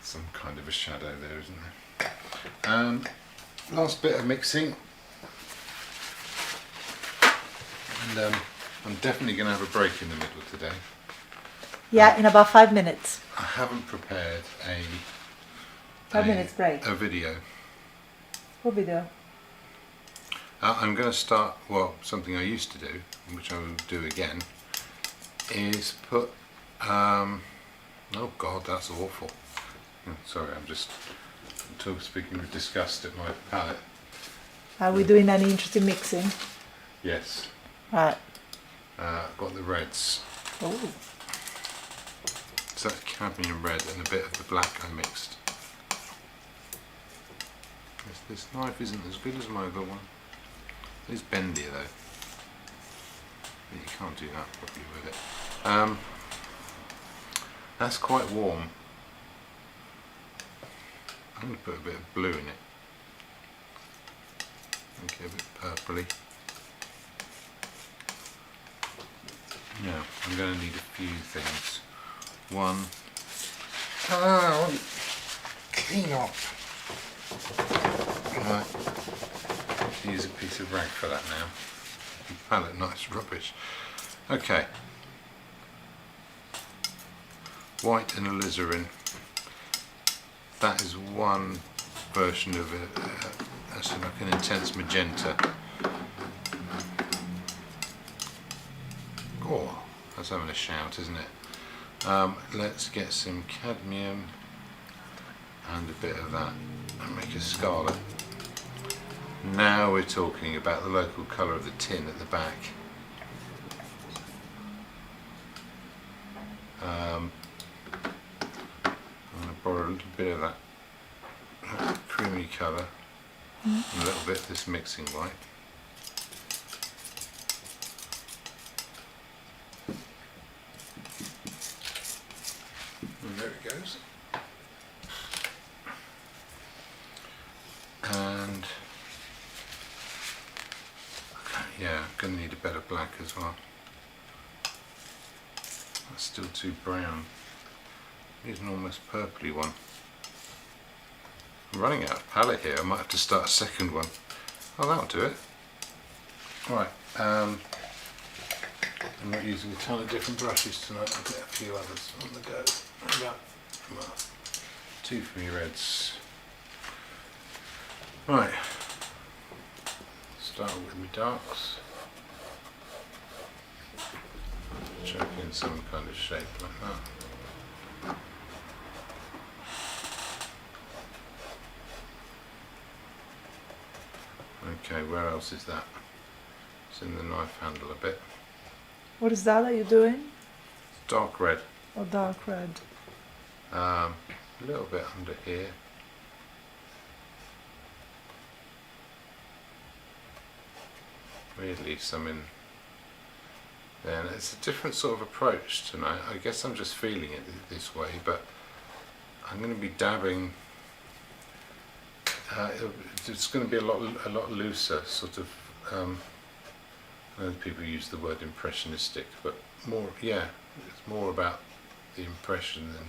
Some kind of a shadow there, isn't there? Last bit of mixing, and I'm definitely going to have a break in the middle today. Yeah, in about 5 minutes. I haven't prepared a 5 minutes break. A video. What video? I'm going to start, well, something I used to do, which I will do again, is put, oh God, that's awful. Sorry, I'm just speaking with disgust at my palette. Are we doing any interesting mixing? Yes. Right. I've got the reds. Oh. So that's cadmium red and a bit of the black I mixed. This knife isn't as good as my other one. It's bendier though. But you can't do that properly with it. That's quite warm. I'm going to put a bit of blue in it. Okay, a bit purpley. Now, I'm going to need a few things. One. Clean up. Right. Use a piece of rag for that now. Palette, nice rubbish. Okay. White and alizarin. That is one version of it. That's like an intense magenta. Oh, that's having a shout, isn't it? Let's get some cadmium and a bit of that and make a scarlet. Now we're talking about the local colour of the tin at the back. I'm going to borrow a little bit of that creamy colour and a little bit of this mixing white. And there it goes. And yeah, I'm going to need a better black as well. That's still too brown. Here's an almost purpley one. I'm running out of palette here. I might have to start a second one. Oh, that'll do it. Right. I'm not using a ton of different brushes tonight. I'll get a few others on the go. Yeah. Well, 2 for me reds. Right. Start with my darks. Chuck in some kind of shape like that. Okay, where else is that? It's in the knife handle a bit. What is that you're doing? Dark red. Or dark red? A little bit under here. Weirdly, some in there. And it's a different sort of approach tonight. I guess I'm just feeling it this way, but I'm going to be dabbing. It's going to be a lot looser, sort of. I know people use the word impressionistic, but more, yeah, it's more about the impression than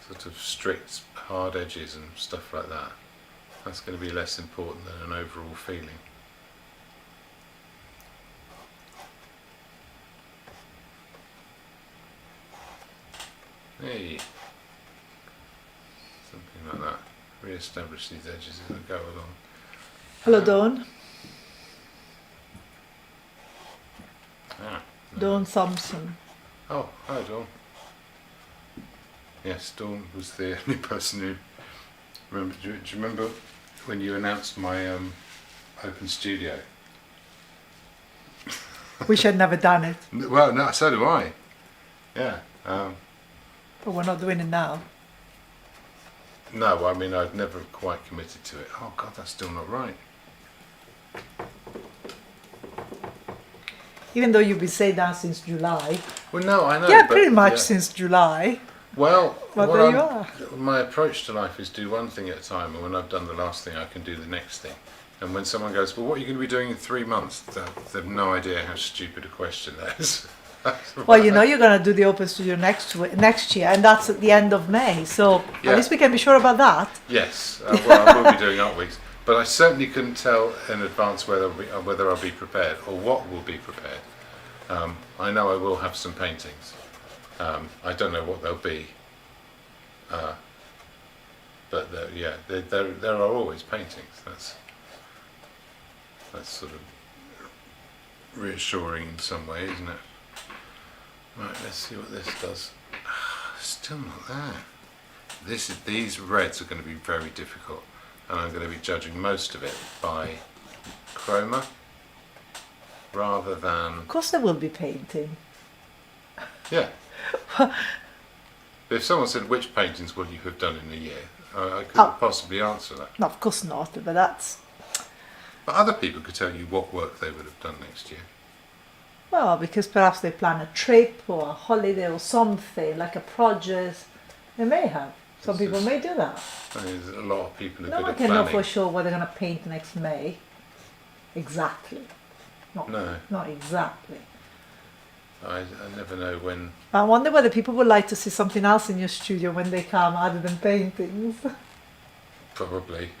sort of strict, hard edges and stuff like that. That's going to be less important than an overall feeling. Hey, something like that. Re-establish these edges as I go along. Hello, Dawn. No. Dawn Thompson. Oh, hi Dawn. Yes, Dawn was the only person who remember. Do you remember when you announced my open studio? Wish I'd never done it. Well, no, so do I. Yeah. But we're not doing it now. No, I mean I'd never quite committed to it. Oh God, that's still not right. Even though you've been saying that since July. Well, no, I know. Yeah, but, pretty much yeah. since July. Well, But there you are. My approach to life is do one thing at a time, and when I've done the last thing, I can do the next thing. And when someone goes, well, what are you going to be doing in 3 months? They have no idea how stupid a question that is. Well, you know you're going to do the Open Studio next year, and that's at the end of May. So Yeah. at least we can be sure about that. Yes, well, I will be doing art weeks, but I certainly couldn't tell in advance whether I'll be prepared or what will be prepared. I know I will have some paintings. I don't know what they'll be, but yeah, there are always paintings. That's sort of reassuring in some way, isn't it? Right, let's see what this does. Still not there. These reds are going to be very difficult, and I'm going to be judging most of it by chroma rather than. Of course, there will be painting. Yeah. If someone said which paintings will you have done in a year, I couldn't possibly answer that. No, of course not. But that's But other people could tell you what work they would have done next year. well, because perhaps they plan a trip or a holiday or something like a project. They may have. Some It's people just- may do that. I mean, there's a lot of people who No good one at can know planning. for sure what they're going to paint next May. Exactly. No, Not exactly. I never know when. I wonder whether people would like to see something else in your studio when they come other than paintings. Probably.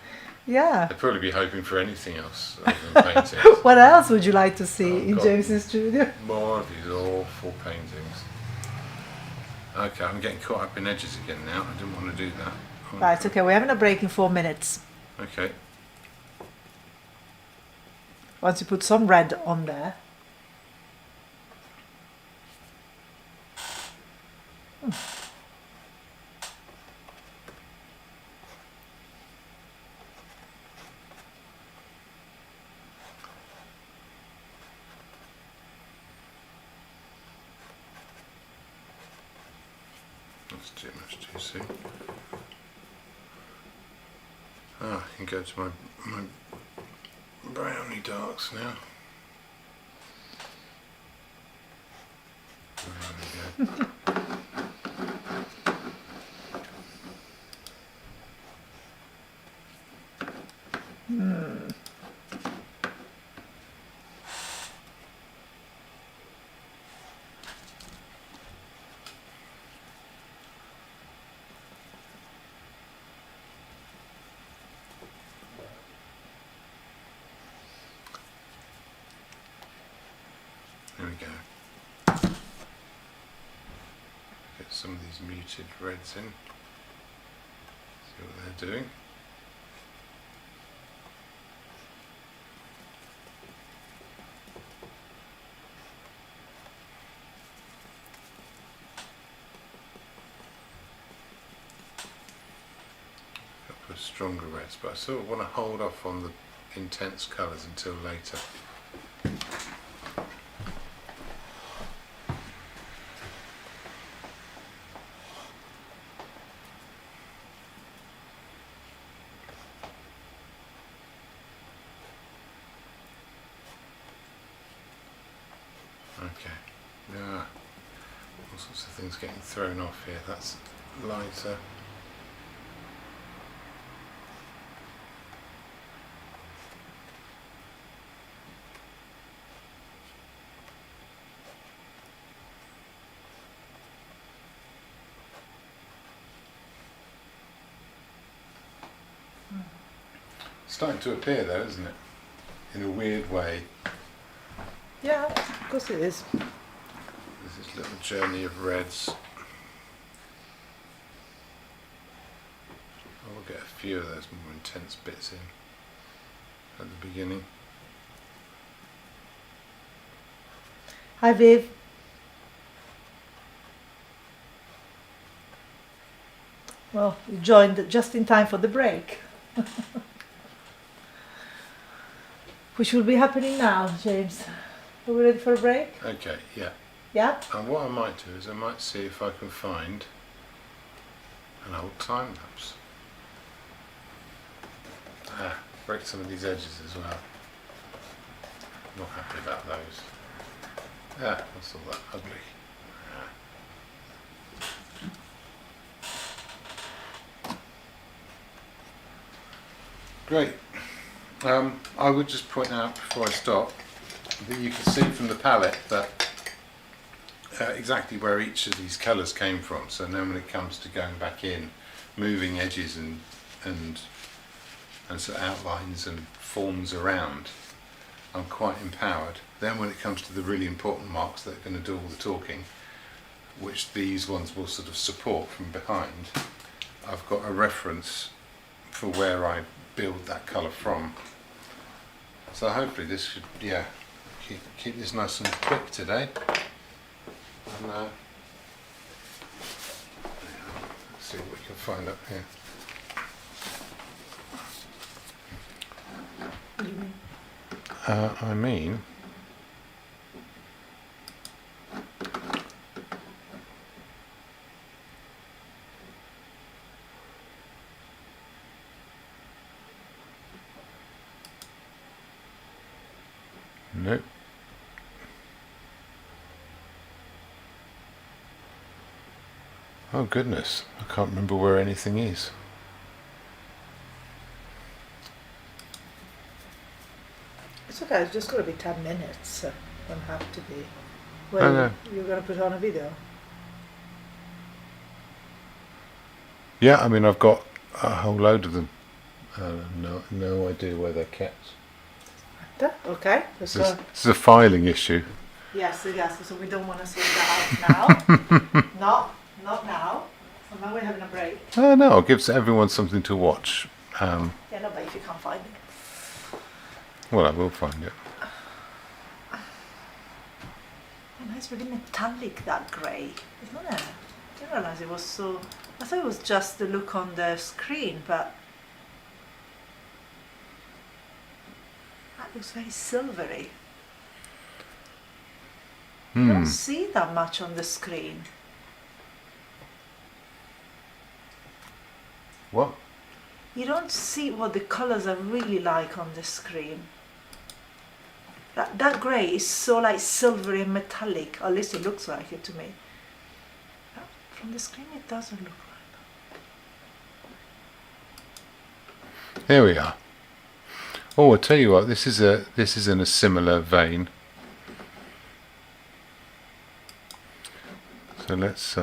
Yeah. They'd probably be hoping for anything else other than paintings. What else would you like to see Oh, in God. James's studio? More of these awful paintings. Okay, I'm getting caught up in edges again now. I didn't want to do that. Right, okay, we're having a break in 4 minutes. Okay. Once you put some red on there. That's too much too soon. Ah, I can go to my brownie darks now. There we go. There we go. Get some of these muted reds in. See what they're doing. A couple of stronger reds, but I sort of want to hold off on the intense colours until later. Okay, yeah, all sorts of things getting thrown off here. That's lighter. Starting to appear though, isn't it? In a weird way. Yeah, of course it is. There's this little journey of reds. I will get a few of those more intense bits in at the beginning. Hi, Viv. Well, you joined just in time for the break. Which will be happening now, James. Are we ready for a break? Okay, yeah. Yeah? And what I might do is I might see if I can find an old time lapse. Break some of these edges as well. Not happy about those. Yeah, that's all that ugly. Great. I would just point out before I stop that you can see from the palette that exactly where each of these colours came from. So then when it comes to going back in, moving edges and sort of outlines and forms around, I'm quite empowered. Then when it comes to the really important marks that are going to do all the talking, which these ones will sort of support from behind, I've got a reference for where I build that colour from. So hopefully this should, yeah, keep this nice and quick today. And let's see what we can find up here. What do you mean? I mean, nope. Oh goodness, I can't remember where anything is. It's okay, it's just got to be 10 minutes. Don't have to be. I know. You're going to put on a video? Yeah, I mean I've got a whole load of them No idea where they're kept. Okay, let's go. This is a filing issue. Yes, so we don't want to sort that out now. Not now. So now we're having a break. No, it gives everyone something to watch. Yeah, no, but if you can't find it. Well, I will find it. Oh, it's really metallic, that grey, isn't it? I didn't realise it was so... I thought it was just the look on the screen, but... That looks very silvery. You don't see that much on the screen. What? You don't see what the colours are really like on the screen. That grey is so like silvery and metallic, or at least it looks like it to me. But from the screen it doesn't look like. Here we are. Oh, I'll tell you what. This is in a similar vein. So let's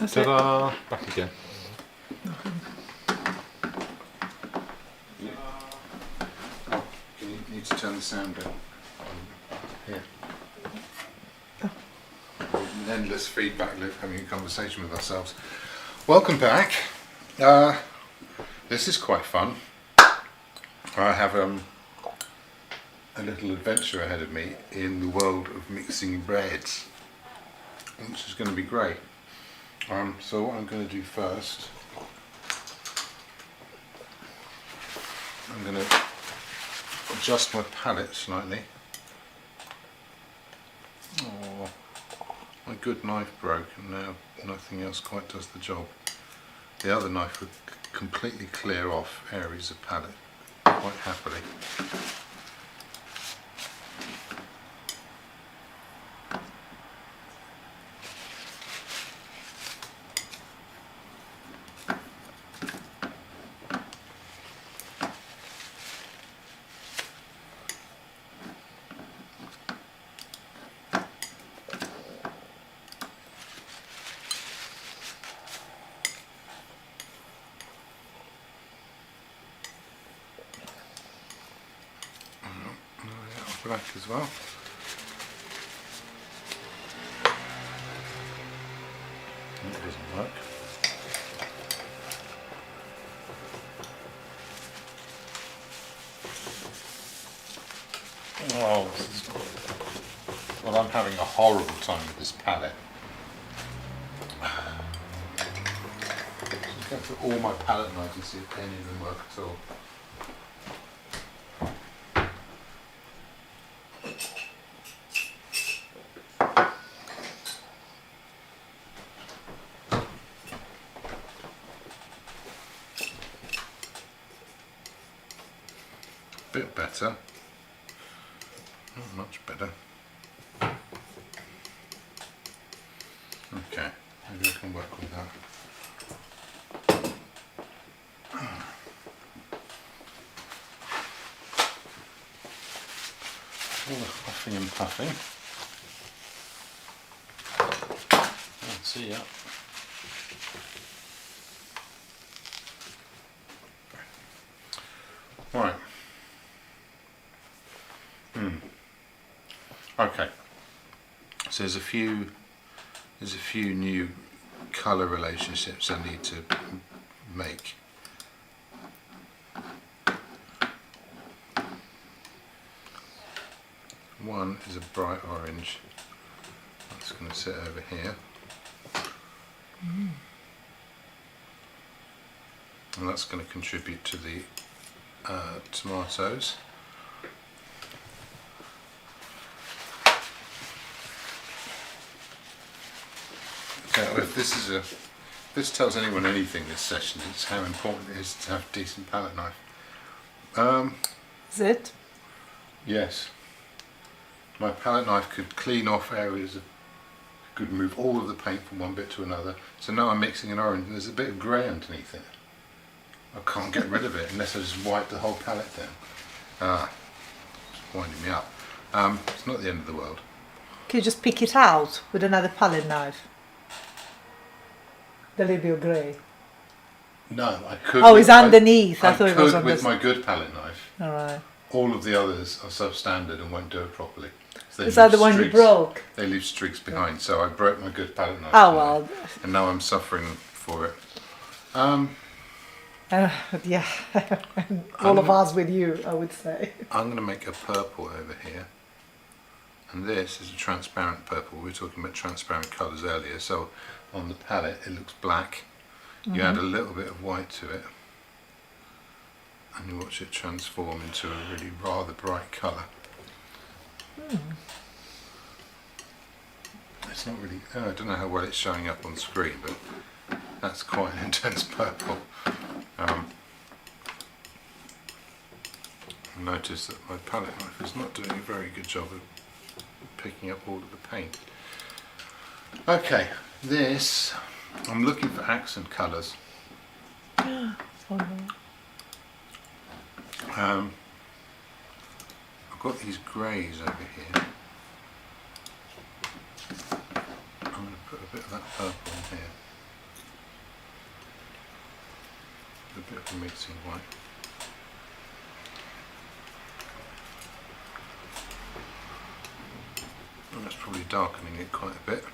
That's it. Ta-da! Back again. Oh, you need to turn the sound down. Here. An endless feedback loop, having a conversation with ourselves. Welcome back. This is quite fun. I have a little adventure ahead of me in the world of mixing breads, which is going to be great. So what I'm going to do first, I'm going to adjust my palette slightly. Oh, my good knife broke and now nothing else quite does the job. The other knife would completely clear off areas of palette quite happily. Black as well. That doesn't work. Oh, well, I'm having a horrible time with this palette. Just go through all my palette knives and see if any of them work at all. Bit better, not much better. Okay, maybe I can work with that. All the huffing and puffing. Let's see ya. Right. Okay. So there's a few new colour relationships I need to make. One is a bright orange. That's going to sit over here. And that's going to contribute to the tomatoes. Okay, well, if this tells anyone anything this session, it's how important it is to have a decent palette knife. Is it? Yes. My palette knife could clean off areas could move all of the paint from one bit to another. So now I'm mixing an orange and there's a bit of grey underneath it. I can't get rid of it unless I just wipe the whole palette down. It's winding me up. It's not the end of the world. Can you just pick it out with another palette knife? The little bit of grey. No, I could. Oh, it's underneath. I thought it was could on with this. my good palette knife. All right. All of the others are substandard and won't do it properly. So Is that the one you broke? They leave streaks behind, so I broke my good palette knife. Oh well. And now I'm suffering for it. Yeah. All of us with you, I would say. I'm going to make a purple over here. And this is a transparent purple. We were talking about transparent colours earlier. So on the palette it looks black. You add a little bit of white to it. And you watch it transform into a really rather bright colour. It's not really, I don't know how well it's showing up on screen, but that's quite an intense purple. Notice that my palette knife is not doing a very good job of picking up all of the paint. Okay, this, I'm looking for accent colours. I've got these greys over here. I'm going to put a bit of that purple in here. a bit of a mixing white. And that's probably darkening it quite a bit.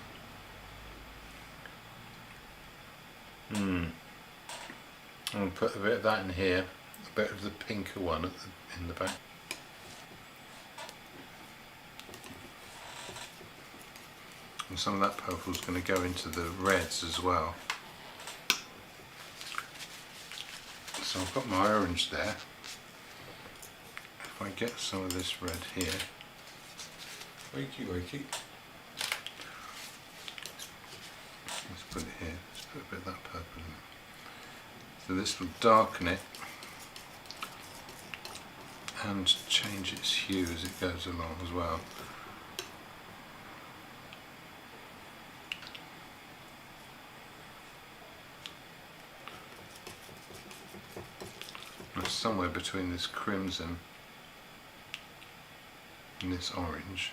I'll put a bit of that in here, a bit of the pinker one in the back. And some of that purple is going to go into the reds as well. So I've got my orange there. If I get some of this red here, wakey wakey. Let's put it here, let's put a bit of that purple in there. So this will darken it and change its hue as it goes along as well. It's somewhere between this crimson and this orange.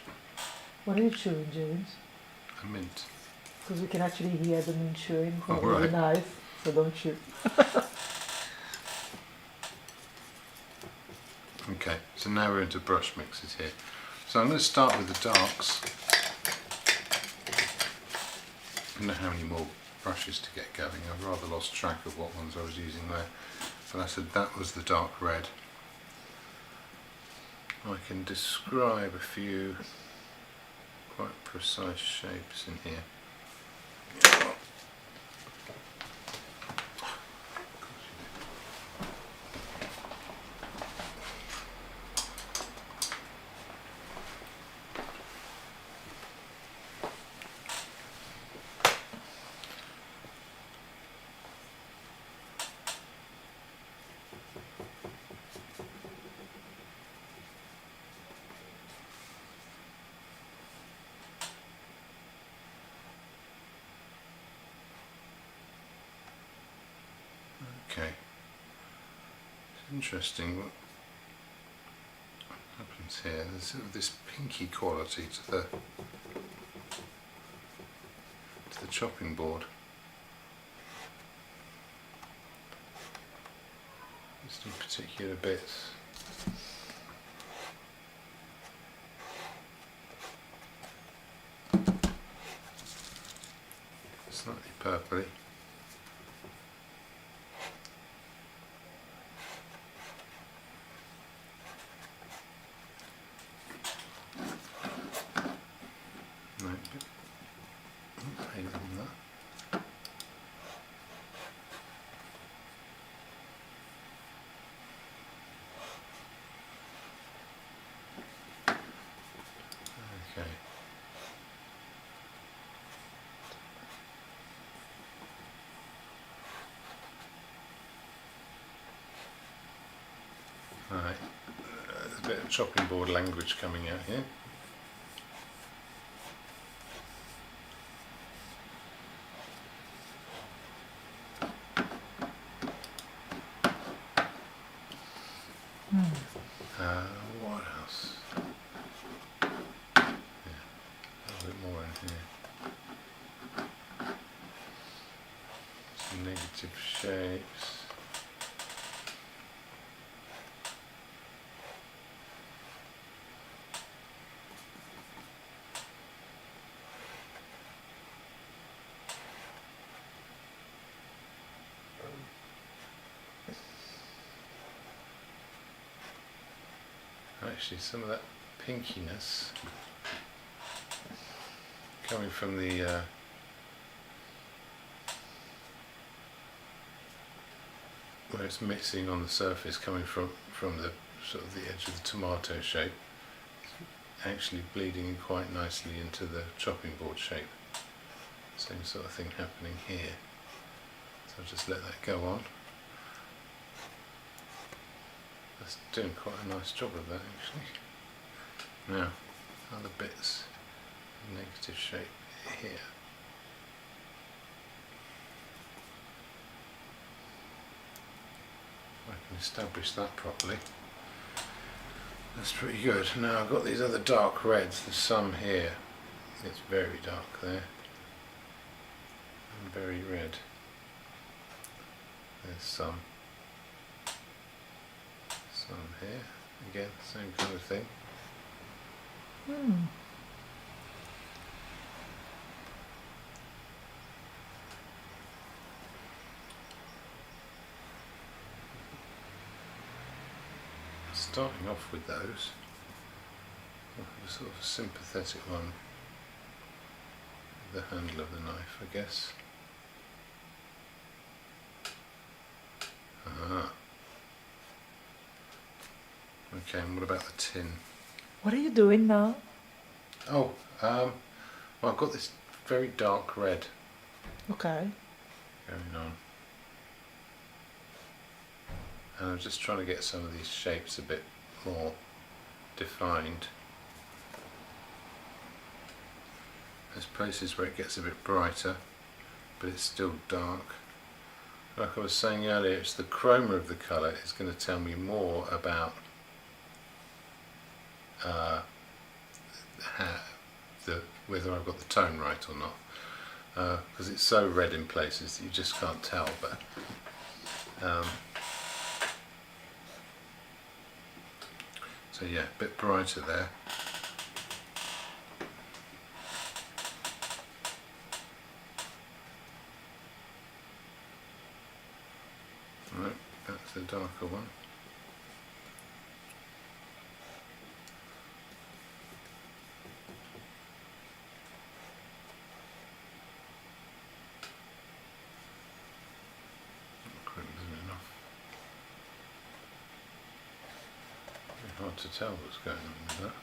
What are you chewing, James? A mint. Because we can actually hear the mint chewing from Oh, right. the knife, so don't chew. Okay, so now we're into brush mixes here. So I'm going to start with the darks. I don't know how many more brushes to get going. I've rather lost track of what ones I was using there. But I said that was the dark red. I can describe a few quite precise shapes in here. Okay, it's interesting what happens here. There's sort of this pinky quality to the chopping board. Just in particular bits. Slightly purpley. Okay. Right. There's a bit of chopping board language coming out here. What else? Yeah, a little bit more in here. Some negative shapes. Actually, some of that pinkiness coming from the where it's mixing on the surface, coming from the sort of the edge of the tomato shape, actually bleeding in quite nicely into the chopping board shape. Same sort of thing happening here. So I'll just let that go on. That's doing quite a nice job of that actually. Now, other bits, negative shape here. If I can establish that properly. That's pretty good. Now I've got these other dark reds, there's some here. It's very dark there. And very red. There's some. Some here, again, same kind of thing. Starting off with those, a sort of sympathetic one, the handle of the knife, I guess. Okay, and what about the tin? What are you doing now? Oh, well, I've got this very dark red Okay. going on. And I'm just trying to get some of these shapes a bit more defined. There's places where it gets a bit brighter, but it's still dark. Like I was saying earlier, it's the chroma of the colour is going to tell me more about whether I've got the tone right or not, because it's so red in places that you just can't tell. But so yeah, a bit brighter there. Right, that's the darker one. Hard to tell what's going on with that.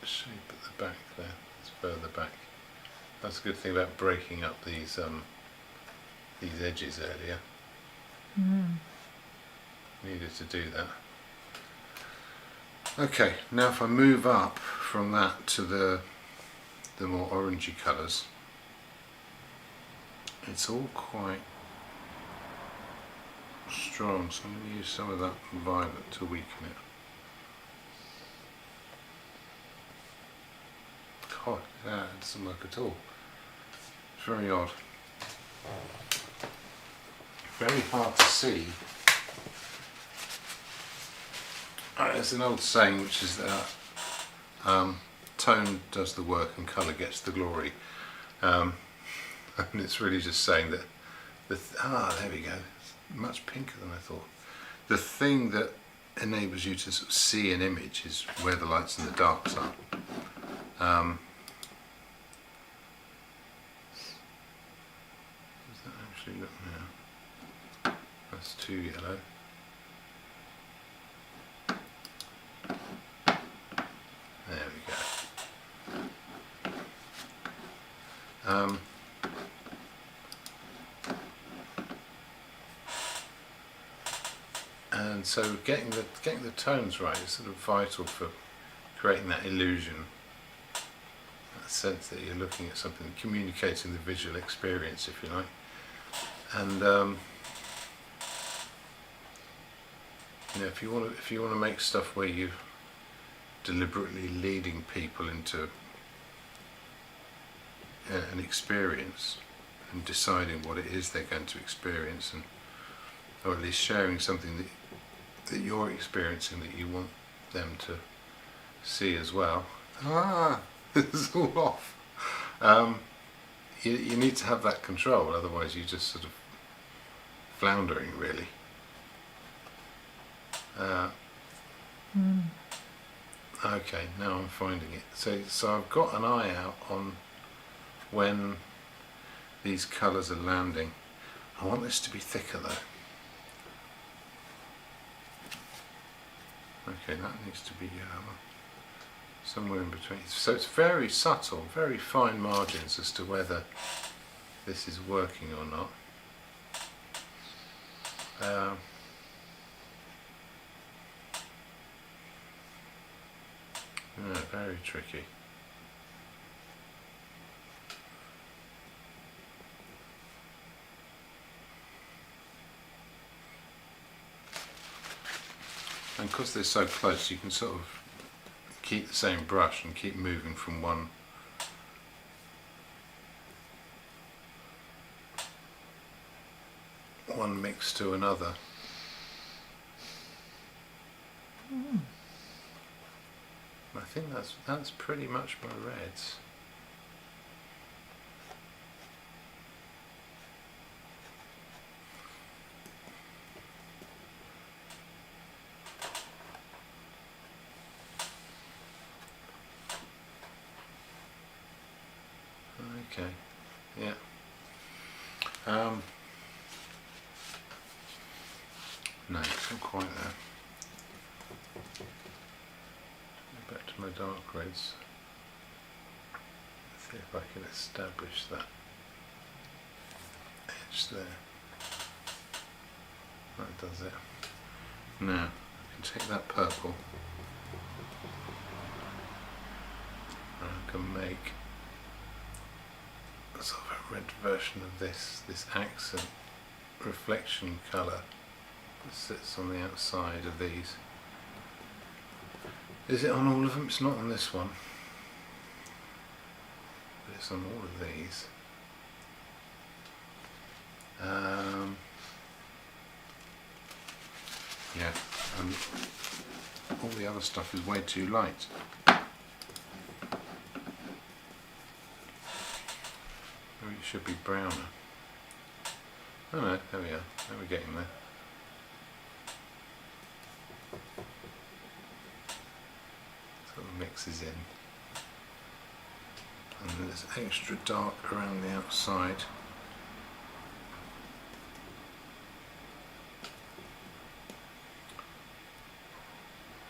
The shape at the back there, it's further back. That's a good thing about breaking up these edges earlier. Needed to do that. Okay, now if I move up from that to the more orangey colours, it's all quite strong, so I'm going to use some of that violet to weaken it. God, yeah, it doesn't work at all. It's very odd. Very hard to see. There's an old saying which is that tone does the work and colour gets the glory. And it's really just saying that there we go, it's much pinker than I thought. The thing that enables you to sort of see an image is where the lights and the darks are. Does that actually look now? That's too yellow. There we go. And so getting the tones right is sort of vital for creating that illusion, that sense that you're looking at something, communicating the visual experience, if you like. And you know, if you want to make stuff where you're deliberately leading people into an experience and deciding what it is they're going to experience, and or at least sharing something that you're experiencing that you want them to see as well. This is all off. You need to have that control, otherwise you're just sort of floundering, really. Okay, now I'm finding it. So I've got an eye out on when these colours are landing. I want this to be thicker though. Okay, that needs to be somewhere in between. So it's very subtle, very fine margins as to whether this is working or not. Yeah, very tricky. And because they're so close, you can sort of keep the same brush and keep moving from one one mix to another. I think that's pretty much my reds. Okay, yeah. No, it's not quite there. Go back to my dark reds. See if I can establish that edge there. That does it. Now, I can take that purple and I can make sort of a red version of this accent reflection colour that sits on the outside of these. Is it on all of them? It's not on this one, but it's on all of these. Yeah, and all the other stuff is way too light. Maybe it should be browner. Oh no, there we are. Now we're getting there. Sort of mixes in. And then it's extra dark around the outside.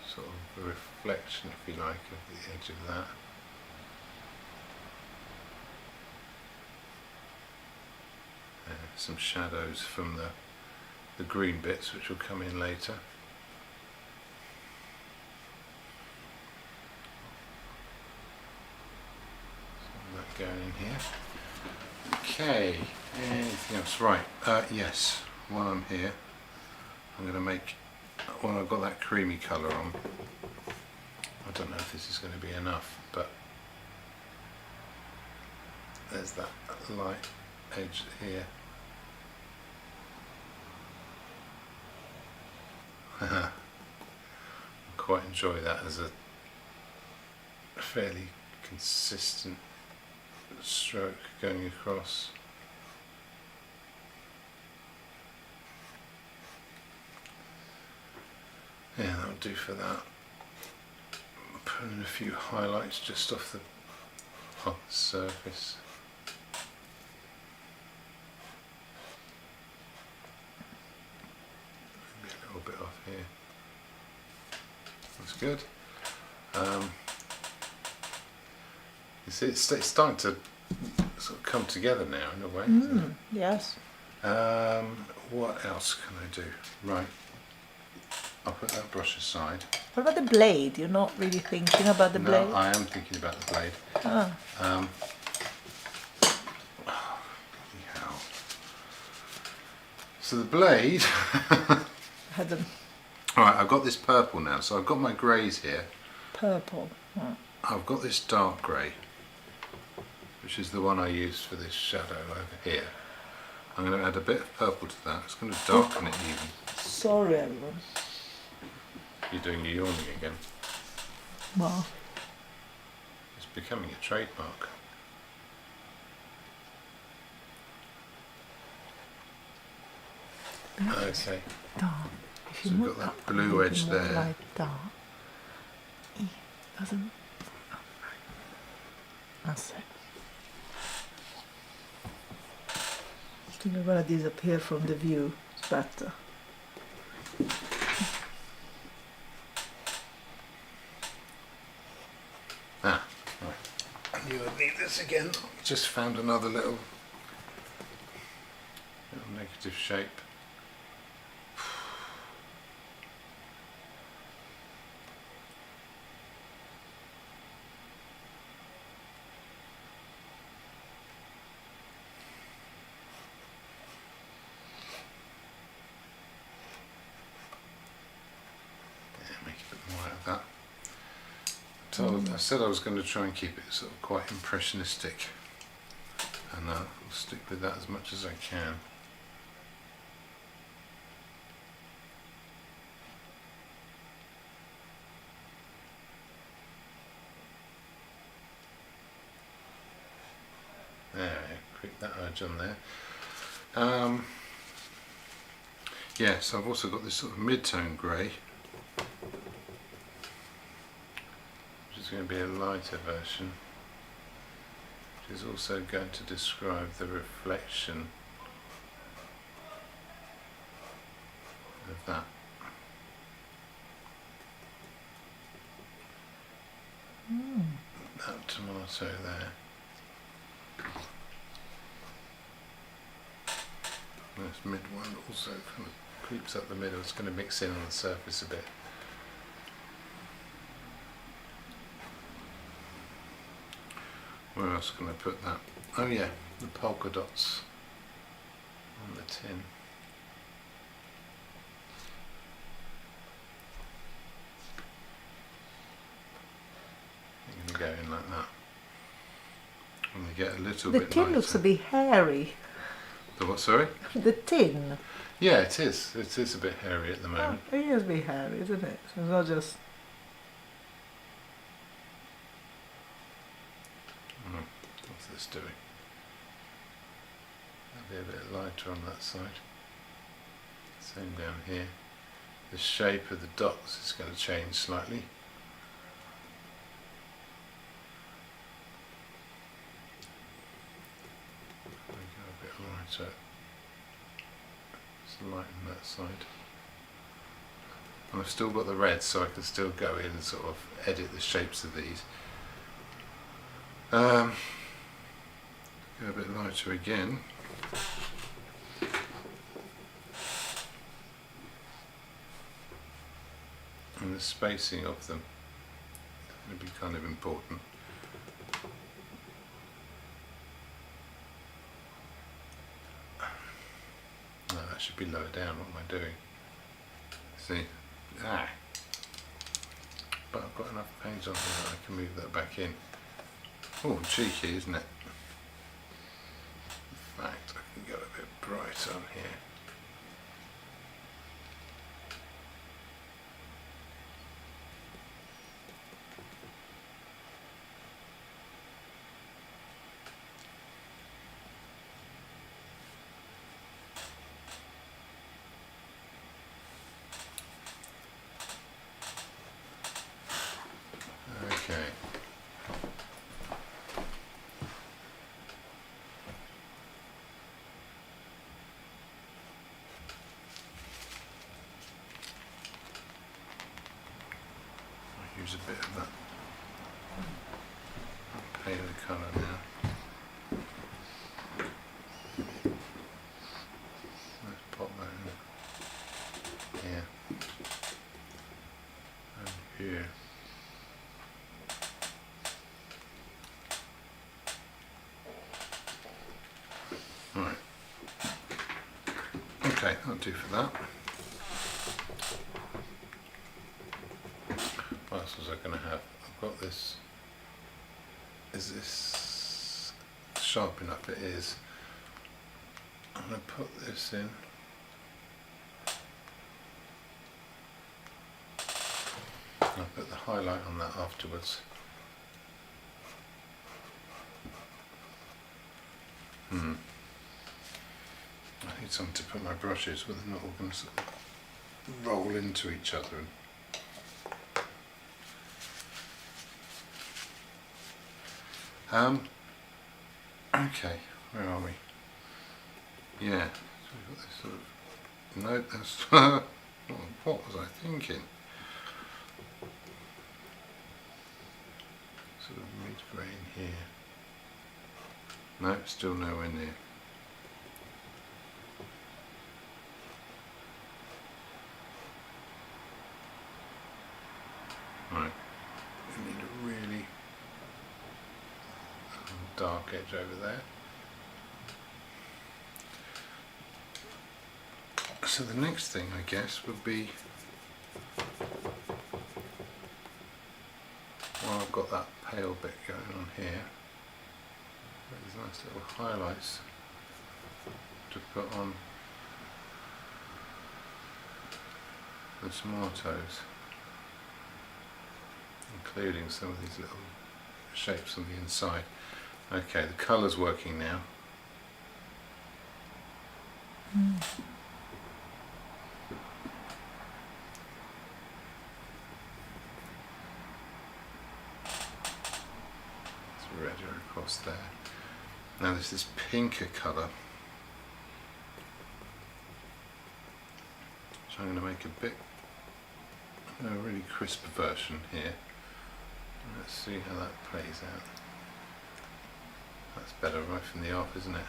Sort of a reflection, if you like, of the edge of that. Some shadows from the green bits, which will come in later. So that going in here. Okay, anything else? Right, yes, while I'm here, I'm going to make, when I've got that creamy colour on, I don't know if this is going to be enough, but there's that light edge here. I quite enjoy that as a fairly consistent stroke going across. Yeah, that'll do for that. Put in a few highlights just off the surface. Maybe a little bit off here. That's good. You see, it's starting to sort of come together now in a way. Isn't it? Yes. What else can I do? Right. I'll put that brush aside. What about the blade? You're not really thinking about the blade? No, I am thinking about the blade. Ah. Anyhow. So the blade. Alright, I've got this purple now, so I've got my greys here. Purple. Oh. I've got this dark grey, which is the one I used for this shadow over here. I'm going to add a bit of purple to that. It's going to darken it even. Sorry, everyone. You're doing your yawning again. Well. It's becoming a trademark. Okay. Dark. If you So we've got that blue edge there. Like dark. It doesn't. That's it. I think I'm gonna disappear from the view. It's better. Ah, right. I knew I'd need this again. Just found another little negative shape. Make a bit more out of that. So I said I was going to try and keep it sort of quite impressionistic, and I'll stick with that as much as I can. create that edge on there. Yeah, so I've also got this sort of mid-tone grey, which is going to be a lighter version, which is also going to describe the reflection of that. That tomato there. This mid one also kind of creeps up the middle. It's going to mix in on the surface a bit. Where else can I put that? Oh yeah, the polka dots on the tin. You're going to go in like that. And you get a little bit The tin lighter. looks a bit hairy. The what, sorry? The tin. Yeah, it is. It is a bit hairy at the moment. Oh, it is a bit hairy, isn't it? So it's not just... What's this doing? That'll be a bit lighter on that side. Same down here. The shape of the dots is going to change slightly. Go a bit lighter. Just lighten that side. And I've still got the red, so I can still go in and sort of edit the shapes of these. Go a bit lighter again. And the spacing of them will be kind of important. No, that should be lower down. What am I doing? See? But I've got enough paint on here that I can move that back in. Oh, cheeky, isn't it? In fact, I can go a bit brighter on here. Okay. I'll use a bit of that paler colour now. Let's pop that in here and here. Right. Okay, that'll do for that. What else was I going to have? I've got this. Is this sharp enough? It is. I'm going to put this in. I'll put the highlight on that afterwards. I need something to put my brushes where they're not all going to sort of roll into each other. Okay, where are we? Yeah, so we've got this sort of, no, that's, what was I thinking? Sort of mid-grain here. No, still nowhere near. Right, we need a really dark edge over there. So the next thing, I guess, would be, well, I've got that pale bit going on here. There's nice little highlights to put on the tomatoes, including some of these little shapes on the inside. Okay, the colour's working now. It's redder across there. Now there's this pinker colour, so I'm going to make a really crisp version here. Let's see how that plays out. That's better right from the off, isn't it?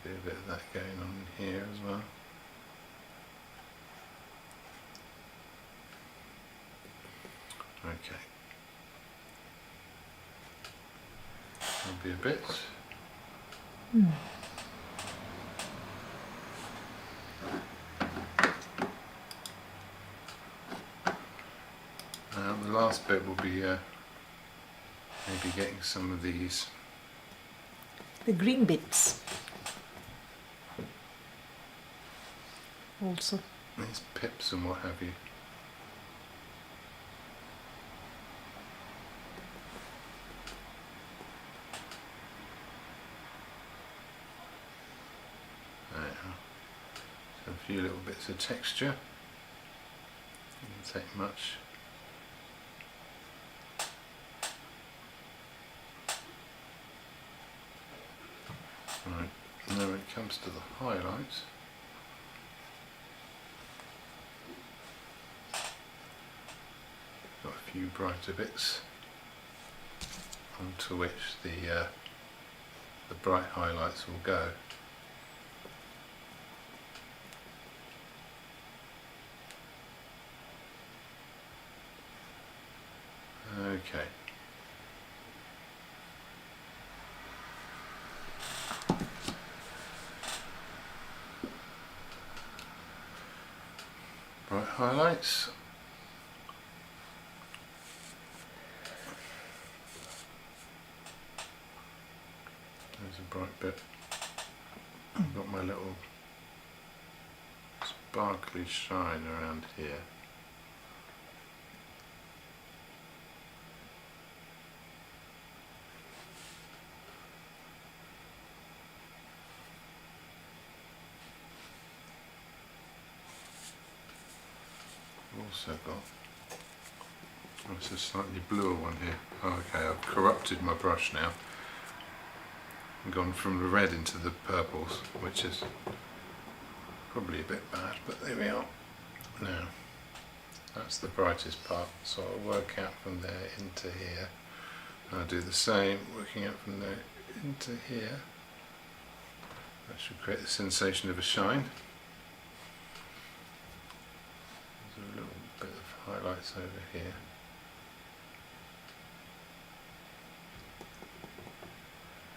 There'll be a bit of that going on here as well. Okay. That'll be a bit. The last bit will be maybe getting some of these. The green bits. Also. These pips and what have you. So a few little bits of texture. Doesn't take much. Right, now when it comes to the highlights, got a few brighter bits onto which the bright highlights will go. Okay. Bright highlights. There's a bright bit. I've got my little sparkly shine around here. Also got, oh, it's a slightly bluer one here. Oh, okay, I've corrupted my brush now. I've gone from the red into the purples, which is probably a bit bad, but there we are. Now, that's the brightest part, so I'll work out from there into here. I'll do the same, working out from there into here. That should create the sensation of a shine. There's a little bit of highlights over here.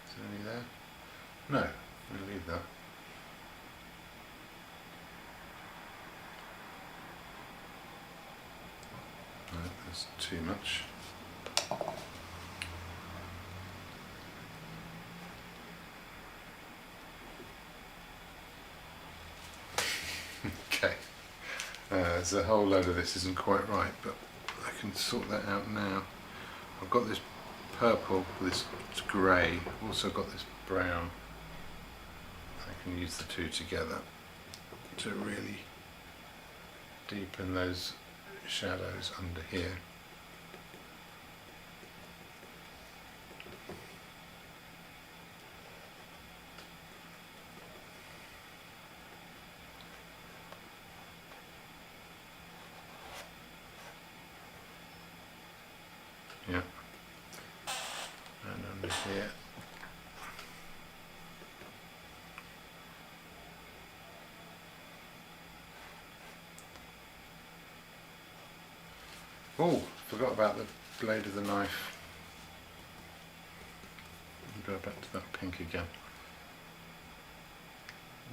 Is there any there? No, we'll leave that. No, that's too much. Okay. There's a whole load of this isn't quite right, but I can sort that out now. I've got this purple, this grey, I've also got this brown. I can use the two together to really deepen those shadows under here. Yeah, and under here. Oh, forgot about the blade of the knife. I'll go back to that pink again.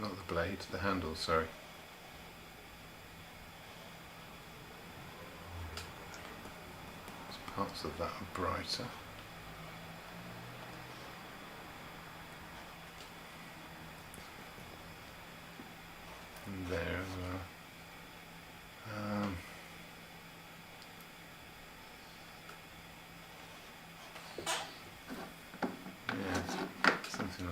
Not the blade, the handle, sorry. Parts of that are brighter. And there as well. Yeah, something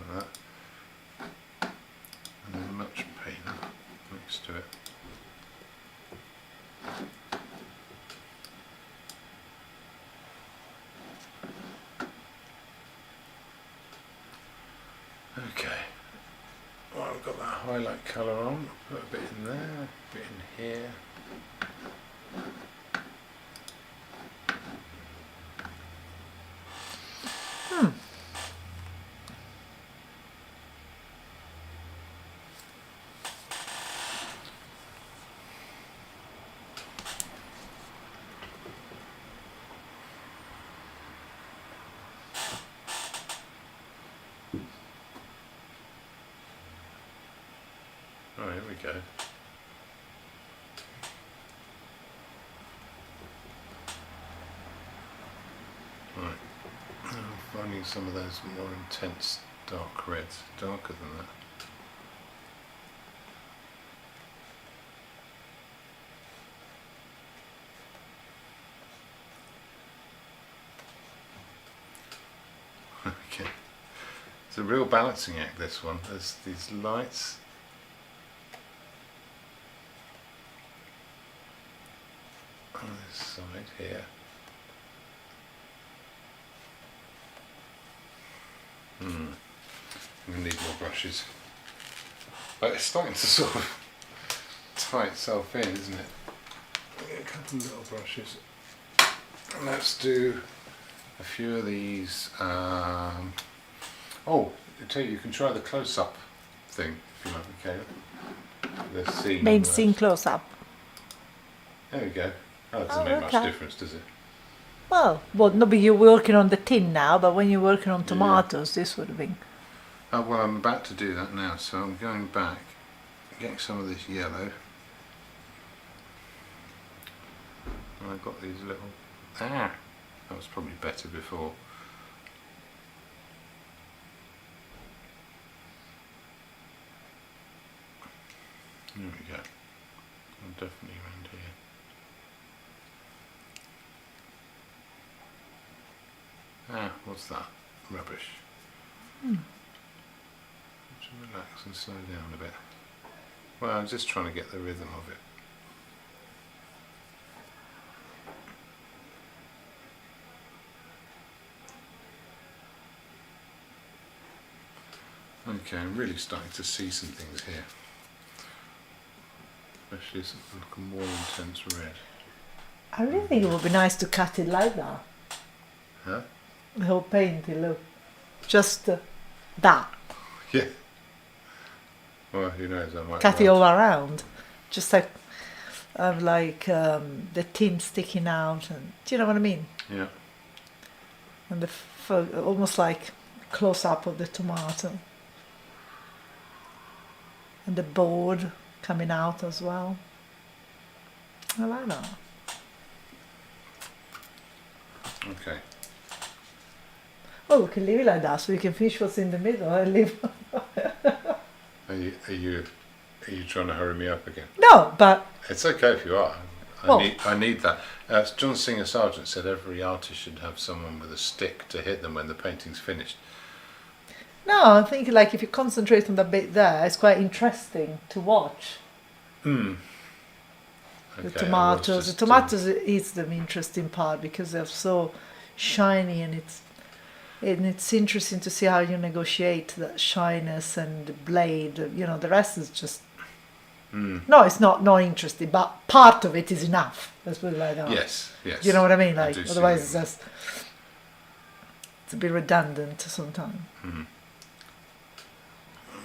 highlight colour on. Put a bit in there, a bit in here. Oh, here we go. Right, I'm finding some of those more intense dark reds, darker than that. Okay, it's a real balancing act, this one. There's these lights. On this side here. I'm going to need more brushes. But it's starting to sort of tie itself in, isn't it? A couple of little brushes. And let's do a few of these. Oh, I tell you can try the close-up thing if you like, Michaela. The scene. Main scene close up. There we go. Oh, that doesn't make much difference, does it? Well, maybe you're working on the tin now, but when you're working on tomatoes, this would have been. Oh, well, I'm about to do that now, so I'm going back, getting some of this yellow. And I've got these little. That was probably better before. There we go. I'm definitely around here. What's that? Rubbish. Just relax and slow down a bit. Well, I'm just trying to get the rhythm of it. Okay, I'm really starting to see some things here. Especially something like a more intense red. I really think it would be nice to cut it like that. Huh? The whole painting, look. Just that. Yeah. Well, who knows, I might Cut it all around. Just like the tin sticking out. And do you know what I mean? Yeah. And almost like close-up of the tomato. And the board coming out as well. I like that. Okay. Oh, we can leave it like that, so you can finish what's in the middle and leave. Are you trying to hurry me up again? No, but It's okay if you are. I need that. John Singer Sargent said every artist should have someone with a stick to hit them when the painting's finished. no, I think like if you concentrate on the bit there, it's quite interesting to watch. Okay, The tomatoes is the interesting part because they're so shiny, and it's interesting to see how you negotiate that shyness and the blade. You know, the rest is just no, it's not interesting, but part of it is enough. Let's put it like that. Yes. You know what I mean? Like do see otherwise, what it's a bit redundant sometimes.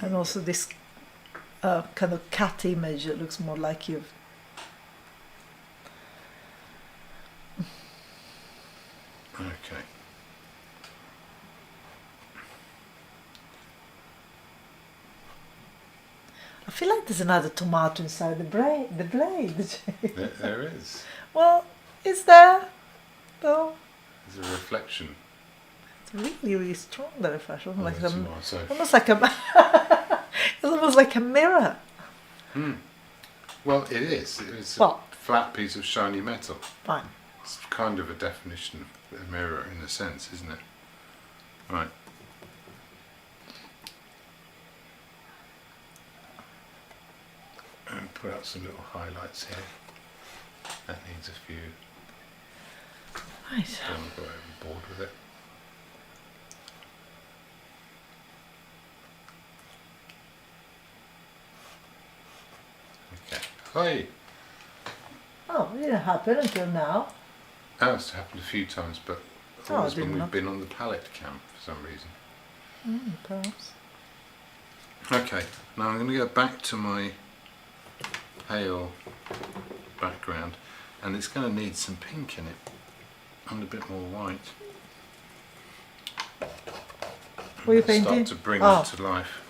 And also this kind of cat image that looks more like you've. Okay. I feel like there's another tomato inside the blade. There is. Well, is there? Though There's a reflection. it's really, really strong. The reflection, of like the tomato. almost like a. It's almost like a mirror. Well, it is. It's a Well- flat piece of shiny metal. Fine. It's kind of a definition of a mirror in a sense, isn't it? Right. And put out some little highlights here. That needs a few. Right. Don't want to go overboard with it. Hi! Oh, it didn't happen until now. Oh, it's happened a few times, but always when didn't we've know. been on the pallet cam for some reason. Perhaps. Okay, now I'm going to go back to my pale background, and it's going to need some pink in it and a bit more white. What are you painting? Start to bring that to life,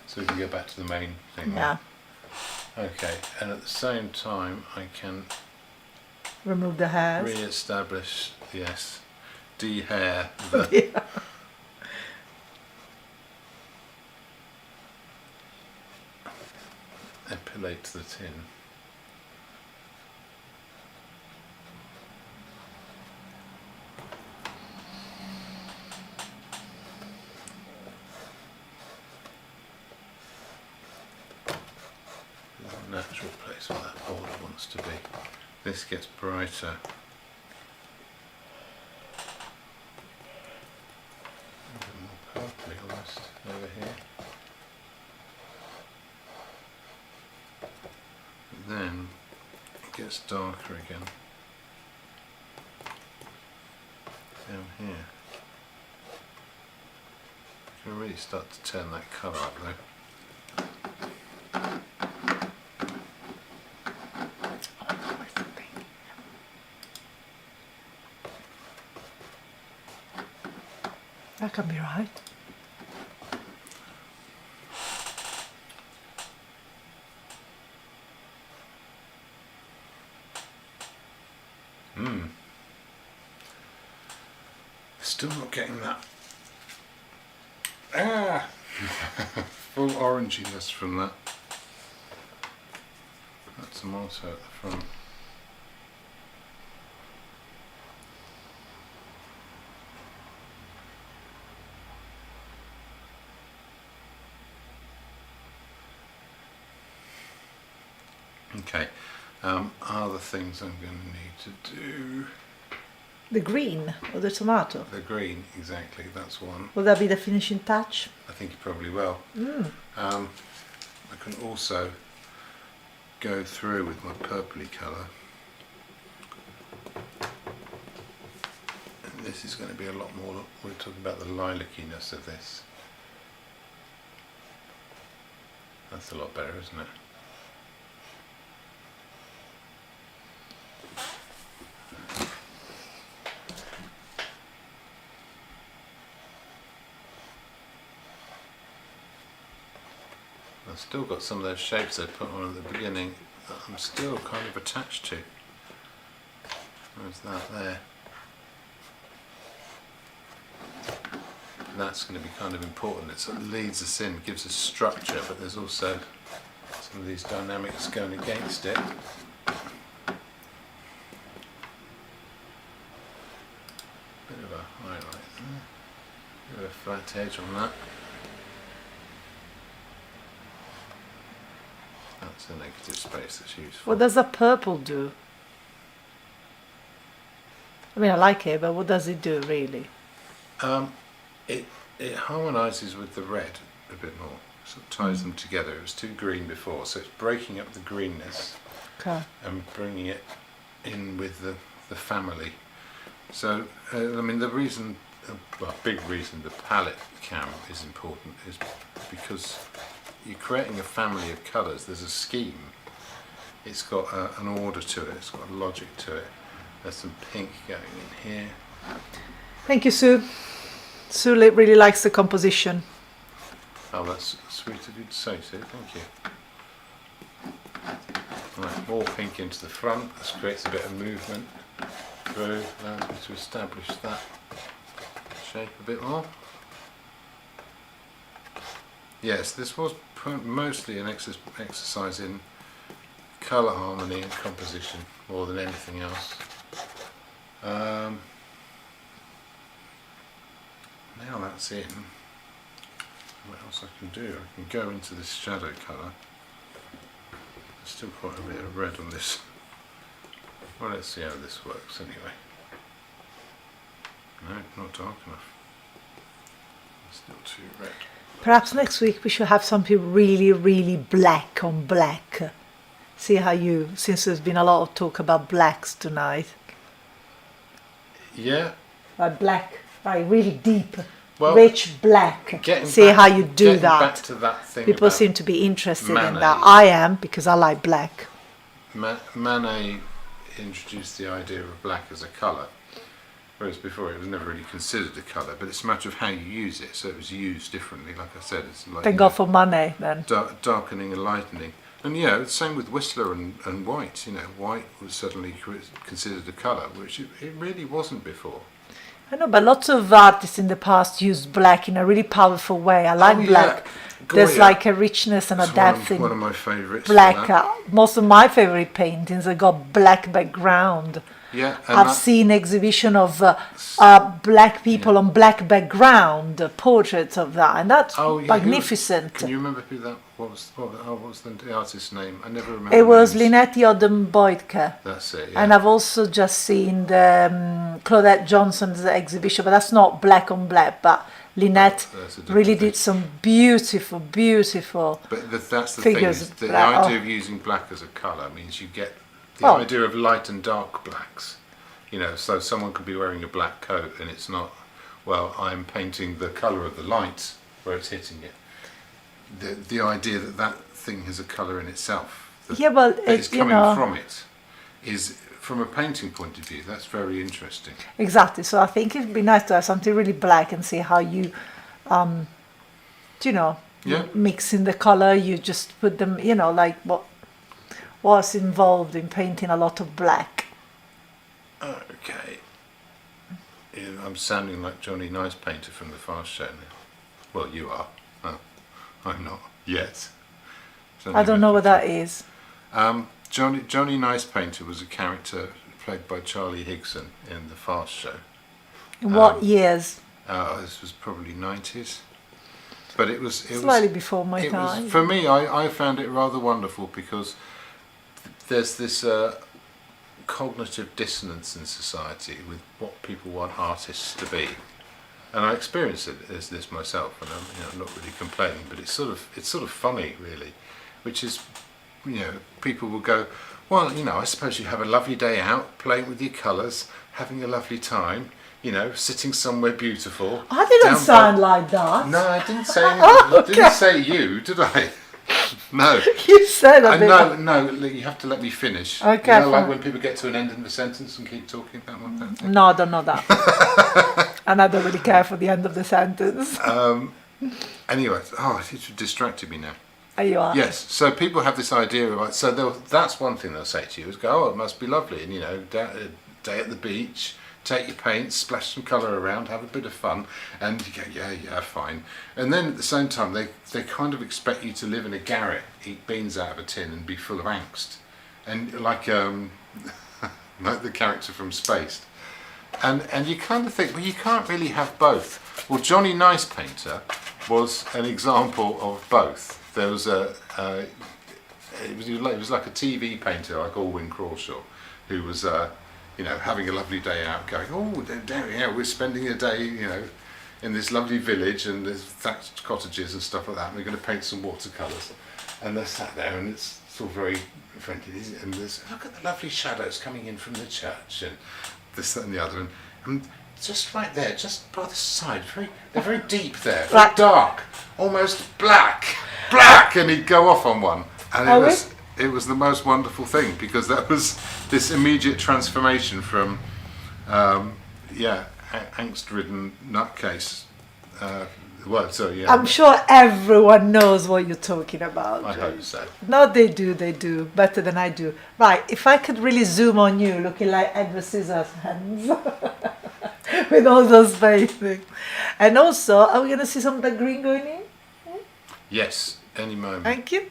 so we can go back to the main thing. Yeah. Okay, and at the same time I can Remove the hairs. re-establish, yes, de-hair the epilate the tin. There's a natural place where that border wants to be. This gets brighter. A bit more purpley almost over here. Then it gets darker again down here. You can really start to turn that colour up though. That can be right. Still not getting that full oranginess from that. That's tomato at the front. Okay, other things I'm going to need to do. The green or the tomato? The green, exactly, that's one. Will that be the finishing touch? I think you probably will. I can also go through with my purpley colour. And this is going to be a lot more, we're talking about the lilaciness of this. That's a lot better, isn't it? I've still got some of those shapes I put on at the beginning that I'm still kind of attached to. There's that there. That's going to be kind of important. It sort of leads us in, gives us structure, but there's also some of these dynamics going against it. Bit of a highlight there. Bit of a flat edge on that. That's a negative space that's useful. What does the purple do? I mean, I like it, but what does it do really? It harmonises with the red a bit more, so it ties them together. It was too green before, so it's breaking up the greenness and bringing it in with the family. So, I mean, the reason, well, big reason the palette cam is important is because you're creating a family of colours. There's a scheme. It's got an order to it. It's got a logic to it. There's some pink going in here. Thank you, Sue. Sue really likes the composition. Oh, that's sweet of you to say, Sue. Thank you. Right, more pink into the front. This creates a bit of movement through. Allows me to establish that shape a bit more. Yes, this was mostly an exercise in colour harmony and composition more than anything else. Now that's in, what else I can do? I can go into this shadow colour. There's still quite a bit of red on this. Well, let's see how this works anyway. No, not dark enough. Still too red. Perhaps next week we should have something really, really black on black. See how you, since there's been a lot of talk about blacks tonight. Yeah. Like black, like really deep, Well, rich black. See how you do that. Back to that thing. People seem to be interested Manet. in that. I am, because I like black. Manet introduced the idea of black as a colour, whereas before it was never really considered a colour, but it's a matter of how you use it. So it was used differently, like I said. It's like, Thank God for Manet then. Darkening and lightening. And you know, same with Whistler and white. You know, white was suddenly considered a colour, which it really wasn't before. I know, but lots of artists in the past used black in a really powerful way. I like black. There's like a richness and a depth in one of my favourites. Black. Most of my favourite paintings have got black background. Yeah, I've seen exhibition of black people on black background, portraits of that, and that's magnificent. Can you remember who that was? What was the artist's name? I never remember. It was Lynette Odom-Boydke. That's it. Yeah. And I've also just seen the Claudette Johnson's exhibition, but that's not black on black, but Lynette really did some beautiful, beautiful But that's the figures. Thing, is the idea of using black as a colour means you get the idea of light and dark blacks. You know, so someone could be wearing a black coat and it's not, well, I'm painting the colour of the light where it's hitting it. The idea that that thing has a colour in itself, that it's coming from it, is, from a painting point of view, that's very interesting. Exactly. So I think it'd be nice to have something really black and see how you, mix in the color. You just put them, like what's involved in painting a lot of black. Okay. Yeah, I'm sounding like Johnny Nice Painter from the Fast Show now. Well, you are. I'm not yet. I don't know what that is. Johnny Nice Painter was a character played by Charlie Higson in the Fast Show. In what years? This was probably 90s. But it was slightly before my time. For me, I found it rather wonderful because there's this cognitive dissonance in society with what people want artists to be. And I experienced it as this myself, and I'm not really complaining, but it's sort of funny, really, which is, people will go, well, I suppose you have a lovely day out, playing with your colours, having a lovely time, sitting somewhere beautiful. I didn't sound like that. No, I didn't say anything. Okay. Didn't say you, did I? No. You said a bit. No, you have to let me finish. Okay. Like when people get to an end of the sentence and keep talking about that. No, I don't know that. And I don't really care for the end of the sentence. Anyway, it distracted me now. There you are. Yes, so people have this idea of, that's one thing they'll say to you is go, it must be lovely, and day at the beach, take your paints, splash some colour around, have a bit of fun, and you go, yeah, fine. And then at the same time, they kind of expect you to live in a garret, eat beans out of a tin, and be full of angst, and like like the character from Spaced. And you kind of think, well, you can't really have both. Well, Johnny Nice Painter was an example of both. There was it was like a TV painter like Alwyn Crawshaw, who was having a lovely day out, going, we're spending a day in this lovely village and there's thatched cottages and stuff like that, and we're going to paint some watercolours. And they're sat there and it's all very friendly, and there's, look at the lovely shadows coming in from the church and this, that and the other, and just right there, just by the side, they're very deep there, very dark, almost black, and he'd go off on one, and it was the most wonderful thing, because that was this immediate transformation from angst-ridden nutcase. I'm sure everyone knows what you're talking about. I hope so. No, they do better than I do. Right, if I could really zoom on you, looking like Edward Scissorhands with all those faces. And also, are we going to see some of that green going in? Yes, any moment. Thank you.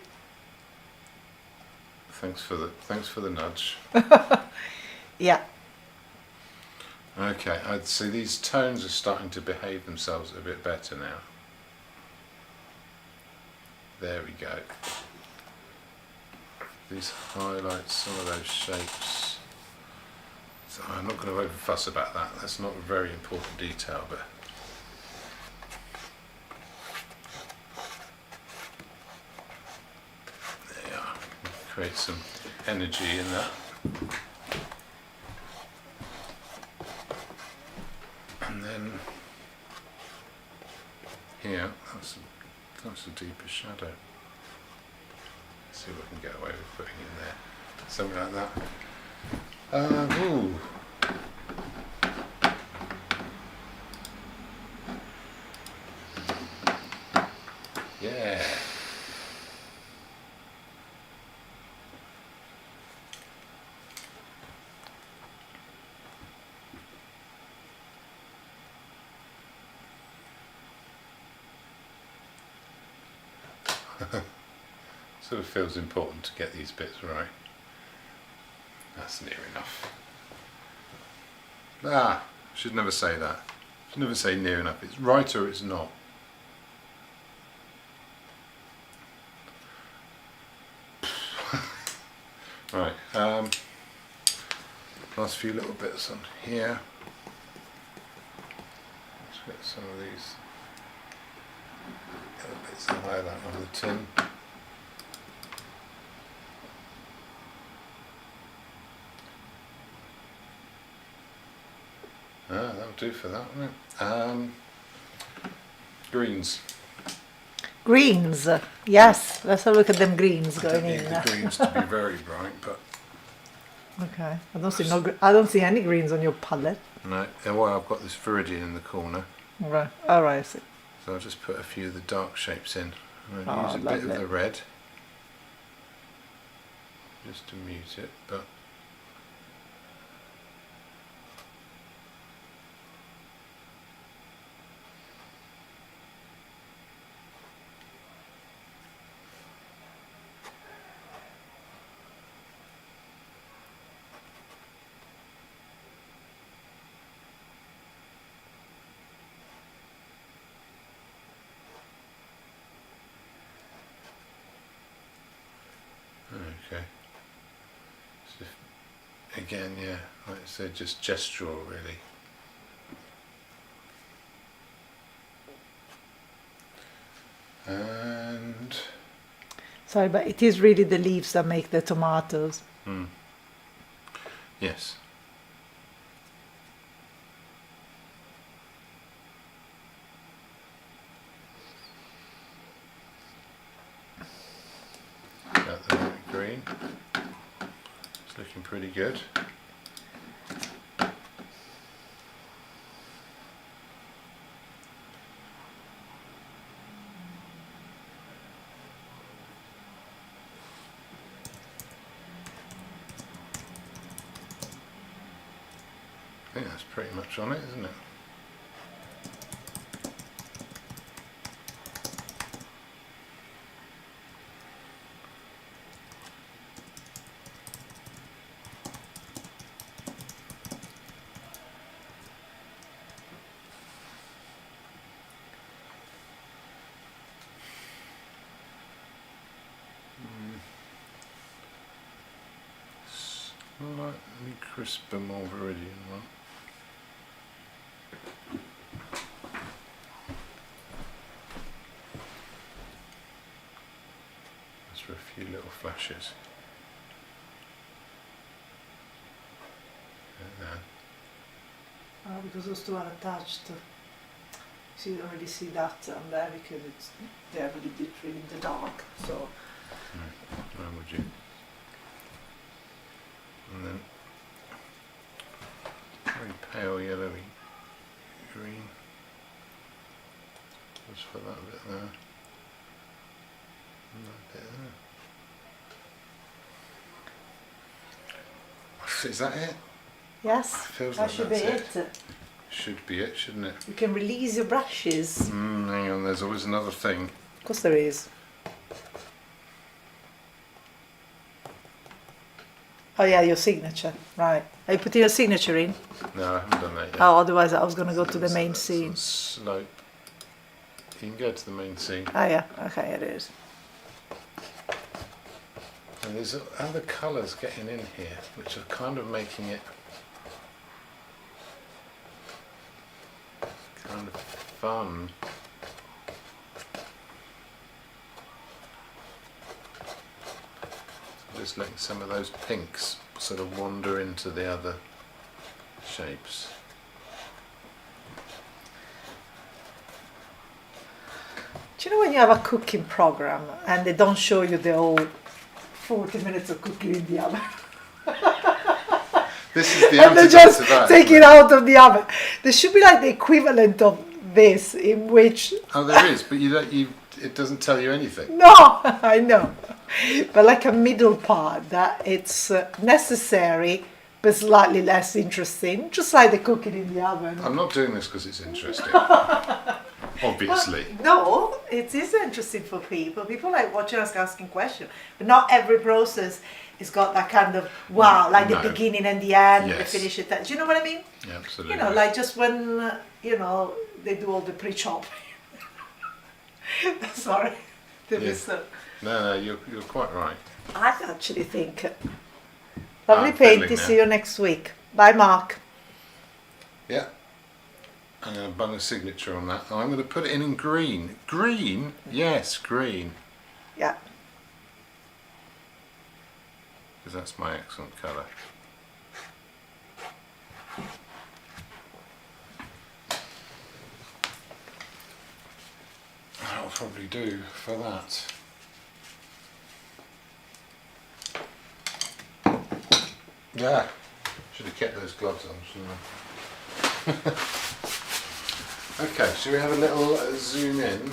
Thanks for the nudge. Yeah. Okay, I'd say these tones are starting to behave themselves a bit better now. There we go. These highlights, some of those shapes. So I'm not going to over fuss about that. That's not a very important detail, but create some energy in that. And then here, that's a deeper shadow. Let's see if I can get away with putting in there. Something like that. Ooh. Yeah. Sort of feels important to get these bits right. That's near enough. Ah, should never say that. Should never say near enough. It's right or it's not. Right. Last few little bits on here. Let's get some of these little bits of highlight on the tin. That'll do for that, won't it? Greens. Greens, yes. Let's have a look at them greens I going don't need in. the greens to be very bright, but Okay, I don't see any greens on your palette. no. And well, I've got this viridian in the corner, Right. All right. I see. so I'll just put a few of the dark shapes in. I'm Oh, going to use a bit lovely. of the red, just to mute it, but okay. So again, yeah, like I said, just gestural really. And Sorry, but it is really the leaves that make the tomatoes. yes. Got the light green. It's looking pretty good. I think that's pretty much on it, isn't it? Slightly crisper, more viridian one. Just for a few little flashes. Because those two are attached. So you don't really see that on there because they're really in the dark. So Where would you? And then very pale yellowy green. Just for that bit there. And that bit there. Is that it? yes, Feels that like should be that's it. Should be it, shouldn't it? You can release your brushes. Hang on, there's always another thing. Of course there is. Oh yeah, your signature. Right. Are you putting your signature in? No, I haven't done that yet. Oh, otherwise I was going to go to the main That's scene. a slope. You can go to the main scene. Oh yeah, okay, it is. And there's other colours getting in here, which are kind of making it kind of fun. just letting some of those pinks sort of wander into the other shapes. Do you know when you have a cooking program and they don't show you the whole 40 minutes of cooking in the oven? This is the And they antidote just to that. take isn't it out of the oven. There should be like the equivalent of this, in which Oh, there is, but you don't. It doesn't tell you anything. no, I know, but like a middle part that it's necessary but slightly less interesting, just like the cooking in the oven. I'm not doing this because it's interesting. Obviously. No, it is interesting for people. People like watching us asking questions, but not every process has got that kind of wow, like No. the beginning and the end, Yes. the finish it. Do you know what I mean? Yeah, absolutely. You know, like just when they do all the pre-chop. Sorry, No, you're quite right. I actually think lovely I'm fiddling painting. now. See you next week. Bye, Mark. Yeah. I'm going to bung a signature on that. I'm going to put it in green. Green? Yes, green. Yeah. Because that's my excellent colour. That'll probably do for that. Yeah. Should have kept those gloves on, shouldn't I? Okay, shall we have a little zoom in?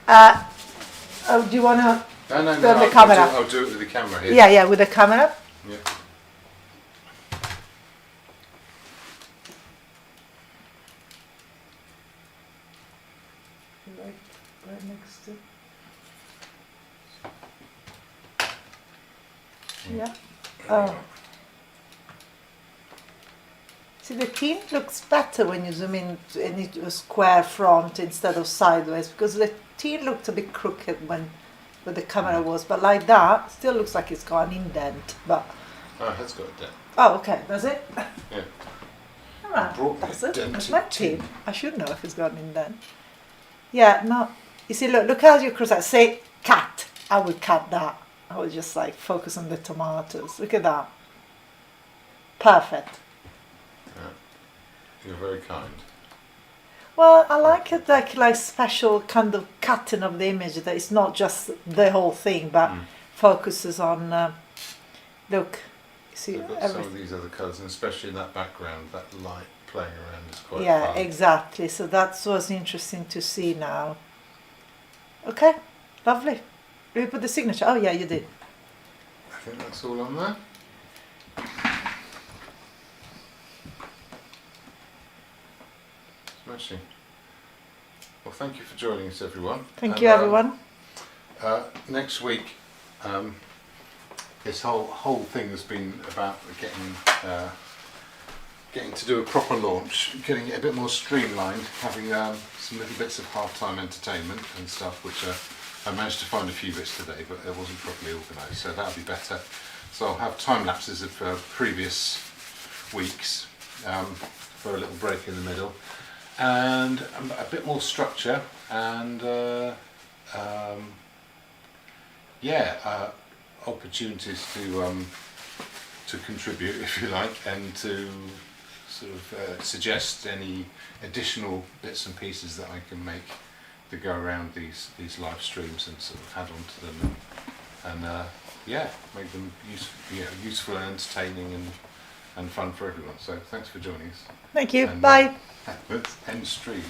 Oh, do you want to? No, Turn the camera. I'll do it with the camera here. Yeah, with the camera. Yeah. Right next to. Yeah. Oh. See, the tint looks better when you zoom in and it a square front instead of sideways, because the tint looked a bit crooked when the camera was, but like that, still looks like it's got an indent. But Oh, it's got a dent. oh, okay, does it? Yeah. All right, Brought that's the it. dented That's my tint. tint. I should know if it's got an indent. Yeah, no. You see, look how you cross that. Say cut. I would cut that. I would just like focus on the tomatoes. Look at that. Perfect. You're very kind. Well, I like it like special kind of cutting of the image that it's not just the whole thing, but focuses on. Look, you see They've got some of everything. these other colours, and especially in that background, that light playing around is quite Yeah, fun. exactly. So that's what's interesting to see now. Okay, lovely. Did we put the signature? Oh yeah, you did. I think that's all on there. Smashing. Well, thank you for joining us, everyone. Thank you, everyone. Next week, this whole thing has been about getting to do a proper launch, getting it a bit more streamlined, having some little bits of half-time entertainment and stuff, which I managed to find a few bits today, but it wasn't properly organised, so that'll be better. So I'll have time lapses of previous weeks for a little break in the middle, and a bit more structure, and opportunities to contribute, if you like, and to sort of suggest any additional bits and pieces that I can make to go around these live streams and sort of add on to them, and make them useful and entertaining and fun for everyone. So thanks for joining us. Thank you. And, Bye. Let's end stream.